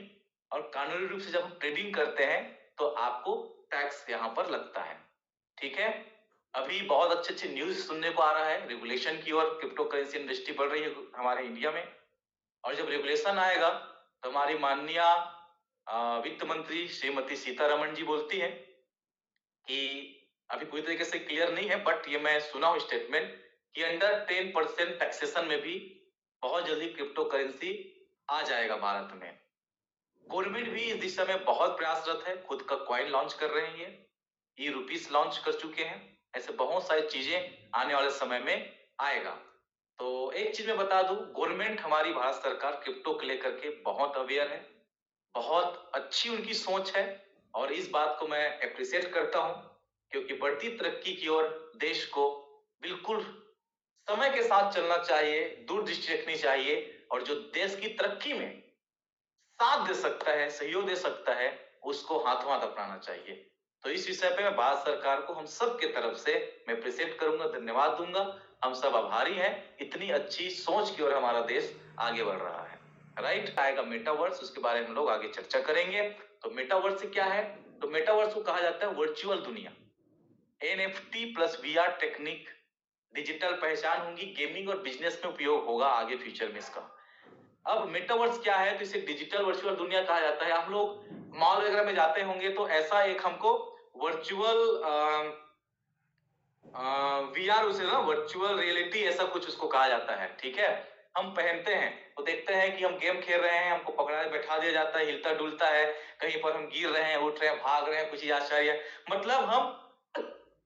और कानूनी रूप से जब हम ट्रेडिंग करते हैं तो आपको टैक्स यहाँ पर लगता है। ठीक है, अभी बहुत अच्छे अच्छे न्यूज सुनने को आ रहा है रेगुलेशन की और क्रिप्टो करेंसी इंडस्ट्री बढ़ रही है हमारे इंडिया में। और जब रेगुलेशन आएगा तो हमारी माननीय वित्त मंत्री श्रीमती सीतारमण जी बोलती है कि अभी पूरी तरीके से क्लियर नहीं है, बट ये मैं सुना हूं स्टेटमेंट कि अंडर 10% टैक्सेशन में भी बहुत जल्दी क्रिप्टो करेंसी आ जाएगा भारत में। गवर्नमेंट भी इस दिशा में बहुत प्रयासरत है, खुद का कॉइन लॉन्च कर रहे हैं, ये रुपीस लॉन्च कर चुके हैं। ऐसे बहुत सारी चीजें आने वाले समय में आएगा। तो एक चीज मैं बता दूं, गवर्नमेंट हमारी भारत सरकार क्रिप्टो को लेकर के बहुत अवेयर है, बहुत अच्छी उनकी सोच है और इस बात को मैं अप्रिशिएट करता हूं, क्योंकि बढ़ती तरक्की की ओर देश को बिल्कुल समय के साथ चलना चाहिए, दूरदृष्टि रखनी चाहिए और जो देश की तरक्की में साथ दे सकता है, सहयोग दे सकता है, उसको हाथों हाथ अपनाना चाहिए। तो इस विषय पे मैं भारत सरकार को हम सब के तरफ से मैं अप्रिशिएट करूंगा, धन्यवाद दूंगा। हम सब आभारी हैं, इतनी अच्छी सोच की ओर हमारा देश आगे बढ़ रहा है। राइट, आएगा मेटावर्स, उसके बारे में हम लोग आगे चर्चा करेंगे। तो मेटावर्स क्या है? तो मेटावर्स को कहा जाता है वर्चुअल दुनिया। NFT plus VR technique, digital पहचान होगी, गेमिंग और बिजनेस में उपयोग होगा आगे फ्यूचर में इसका। अब मेटावर्स क्या है? तो इसे डिजिटल वर्चुअल दुनिया कहा जाता है। हम लोग मॉल वगैरह में जाते होंगे तो ऐसा एक हमको वर्चुअल VR, उसे ना वर्चुअल रियलिटी ऐसा कुछ उसको कहा जाता है। ठीक है, हम पहनते हैं तो देखते हैं कि हम गेम खेल रहे हैं, हमको पकड़ा बैठा दिया जाता है, हिलता डुलता है, कहीं पर हम गिर रहे हैं, उठ रहे हैं, भाग रहे हैं, कुछ आश्चर्य, मतलब हम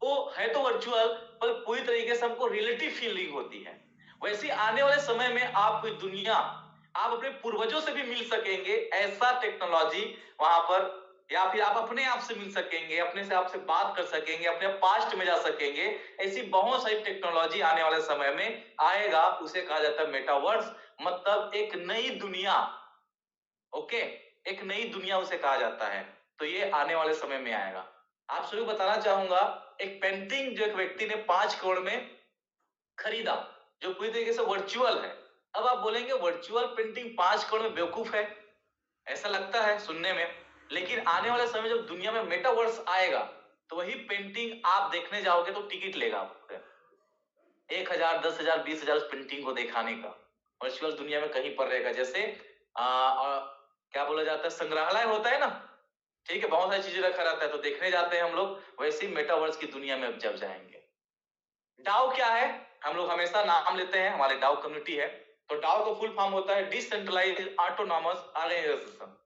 वो है तो वर्चुअल पर पूरी तरीके से हमको रियलिटी फीलिंग होती है। वैसे आने वाले समय में आप कोई दुनिया, आप अपने पूर्वजों से भी मिल सकेंगे, ऐसा टेक्नोलॉजी वहां पर, या फिर आप अपने आप से मिल सकेंगे, अपने से आपसे बात कर सकेंगे, अपने पास्ट में जा सकेंगे। ऐसी बहुत सारी टेक्नोलॉजी आने वाले समय में आएगा, उसे कहा जाता है मेटावर्स, मतलब एक नई दुनिया। ओके, एक नई दुनिया उसे कहा जाता है। तो ये आने वाले समय में आएगा। आप सभी को बताना चाहूंगा, एक पेंटिंग जो एक व्यक्ति ने 5 करोड़ में खरीदा, जो पूरी तरीके से वर्चुअल है। अब आप बोलेंगे वर्चुअल पेंटिंग 5 करोड़ में, बेवकूफ है, ऐसा लगता है सुनने में। लेकिन आने वाले समय जब दुनिया में मेटावर्स आएगा तो वही पेंटिंग आप देखने जाओगे तो टिकट लेगा आपको 1,000, 10,000, 20,000 उस पेंटिंग को दिखाने का। वर्चुअल दुनिया में कहीं पर रहेगा। जैसे क्या बोला जाता है, संग्रहालय होता है ना, ठीक है, बहुत सारी चीजें रखा रहता है तो देखने जाते हैं हम लोग, वैसे ही मेटावर्स की दुनिया में जब जाएंगे। डाओ क्या है? हम लोग हमेशा नाम लेते हैं, हमारे डाओ कम्युनिटी है। तो डाओ का फुल फॉर्म होता है decentralised autonomous organisation.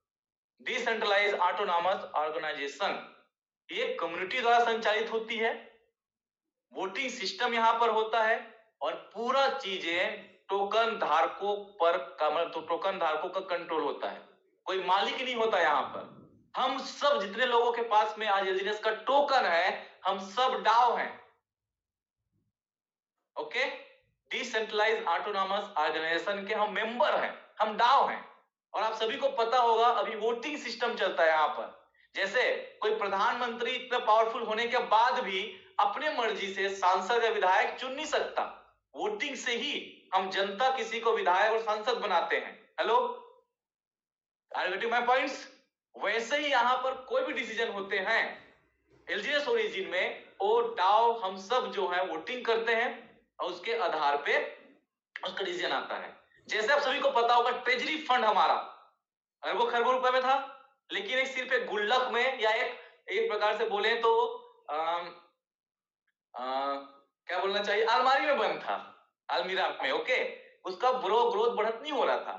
Decentralised autonomous organisation ये कम्युनिटी द्वारा संचालित होती है, वोटिंग सिस्टम यहां पर होता है और पूरा चीजें टोकन धारकों पर, तो टोकन धारकों का कंट्रोल होता है, कोई मालिक नहीं होता यहां पर। हम सब जितने लोगों के पास में आज एलजीएस का टोकन है, हम सब डाओ हैं। ओके, डिसेंट्रलाइज्ड ऑटोनॉमस ऑर्गेनाइजेशन के हम मेंबर हैं, हम डाओ हैं। और आप सभी को पता होगा अभी वोटिंग सिस्टम चलता है यहां पर। जैसे कोई प्रधानमंत्री इतना पावरफुल होने के बाद भी अपने मर्जी से सांसद या विधायक चुन नहीं सकता, वोटिंग से ही हम जनता किसी को विधायक और सांसद बनाते हैं। Hello, are you getting my points? वैसे ही यहां पर कोई भी डिसीजन होते हैं एलजीएस ओरिजिन में, वो डाओ हम सब जो है वोटिंग करते हैं और उसके आधार पे उसका डिसीजन आता है। जैसे आप सभी को पता होगा ट्रेजरी फंड हमारा अरबों खरबों रुपए में था, लेकिन एक सिर्फ एक गुल्लक में या एक प्रकार से बोले तो क्या बोलना चाहिए, अलमारी में बंद था, अलमीरा में। ओके, उसका ग्रोथ बढ़त नहीं हो रहा था,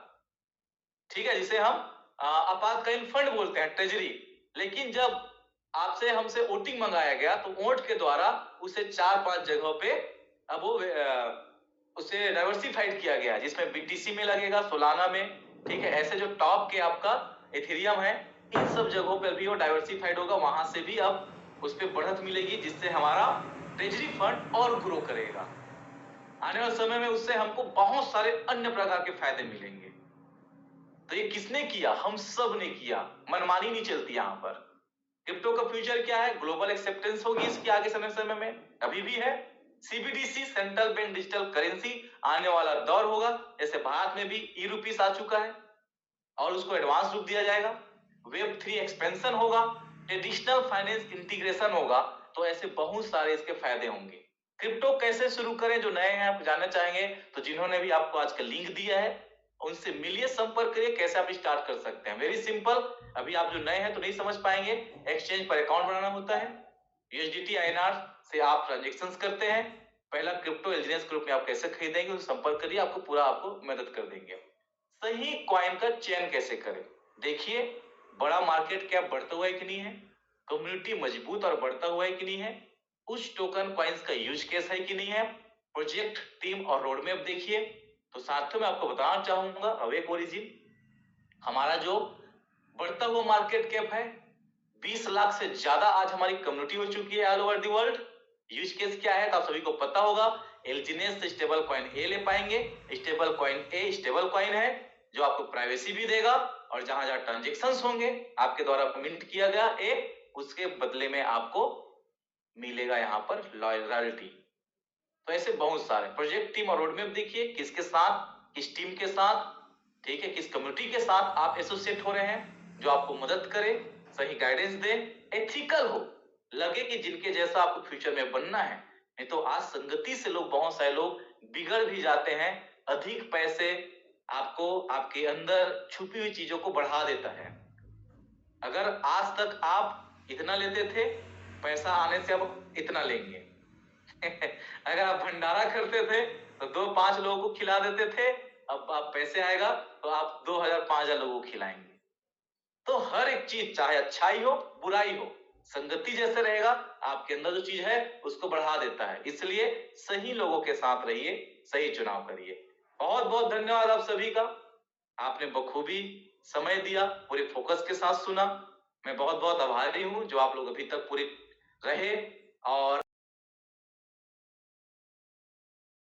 ठीक है, जिसे हम आपातकालीन फंड बोलते हैं, ट्रेजरी। लेकिन जब आपसे हमसे वोटिंग मंगाया गया तो वोट के द्वारा उसे 4-5 जगहों पे अब वो उसे डाइवर्सिफाइड किया गया, जिसमें बीटीसी में लगेगा, सोलाना में, ठीक है, ऐसे जो टॉप के आपका एथेरियम है, इन सब जगहों पर भी वो डाइवर्सिफाइड होगा, वहां से भी अब उस पर बढ़त मिलेगी, जिससे हमारा ट्रेजरी फंड और ग्रो करेगा। आने वाले समय में उससे हमको बहुत सारे अन्य प्रकार के फायदे मिलेंगे। तो ये किसने किया? हम सब ने किया, मनमानी नहीं चलती यहां पर। क्रिप्टो का फ्यूचर क्या है? ग्लोबल एक्सेप्टेंस होगी इसकी आगे समय में, अभी भी है। CBDC, central bank digital currency, आने वाला दौर होगा। जैसे भारत में भी ई रुपीस आ चुका है और उसको एडवांस रूप दिया जाएगा। वेब 3 एक्सपेंशन होगा, ट्रेडिशनल फाइनेंस इंटीग्रेशन होगा। तो ऐसे बहुत सारे इसके फायदे होंगे। क्रिप्टो कैसे शुरू करें? जो नए हैं आप जानना चाहेंगे तो जिन्होंने भी आपको आज का लिंक दिया है उनसे मिलिए, संपर्क करिए, कैसे आप स्टार्ट कर सकते हैं। Very simple. अभी आप जो नए हैं तो नहीं समझ पाएंगे। एक्सचेंज पर अकाउंट बनाना होता है, यूएसडीटी आईएनआर से आप ट्रांजेक्शन्स करते हैं। पहला क्रिप्टो एलजीनेस ग्रुप में आप कैसे खरीदेंगे उससे संपर्क करिए, आपको मदद कर देंगे। सही कॉइन का चयन कैसे करें? देखिए, बड़ा मार्केट कैप बढ़ता हुआ है कि नहीं है, कम्युनिटी मजबूत और बढ़ता हुआ है कि नहीं है, उस टोकन कॉइन्स का यूज केस है कि नहीं है, प्रोजेक्ट टीम और रोड मैप देखिए। तो साथियों मैं आपको बताना चाहूंगा अवेक ओरिजिन हमारा जो बढ़ता हुआ मार्केट कैप है, 20 लाख से ज्यादा आज हमारी कम्युनिटी हो चुकी है all over the world. Use case क्या है तो आप सभी को पता होगा। एलजीनेस से स्टेबल कॉइन ए ले पाएंगे। स्टेबल कॉइन ए स्टेबल कॉइन है जो आपको प्राइवेसी भी देगा और जहां जहां ट्रांजेक्शंस होंगे आपके द्वारा मिंट किया गया ए, उसके बदले में आपको मिलेगा यहाँ पर लॉयल्टी। तो ऐसे बहुत सारे प्रोजेक्ट टीम और रोड मैप देखिए, किसके साथ, किस टीम के साथ, ठीक है, किस कम्युनिटी के साथ आप एसोसिएट हो रहे हैं जो आपको मदद करे, सही गाइडेंस दे, एथिकल हो, लगे कि जिनके जैसा आपको फ्यूचर में बनना है। नहीं तो आज संगति से लोग, बहुत सारे लोग बिगड़ भी जाते हैं। अधिक पैसे आपको आपके अंदर छुपी हुई चीजों को बढ़ा देता है। अगर आज तक आप इतना लेते थे, पैसा आने से अब इतना लेंगे। अगर आप भंडारा करते थे तो 2-5 लोगों को खिला देते थे, अब आप पैसे आएगा तो आप 2000-5000 लोगों को खिलाएंगे। तो हर एक चीज, चाहे अच्छाई हो बुराई हो, संगति जैसे रहेगा आपके अंदर जो चीज है उसको बढ़ा देता है। इसलिए सही लोगों के साथ रहिए, सही चुनाव करिए। बहुत बहुत धन्यवाद आप सभी का, आपने बखूबी समय दिया, पूरे फोकस के साथ सुना। मैं बहुत बहुत आभारी हूं जो आप लोग अभी तक पूरे रहे और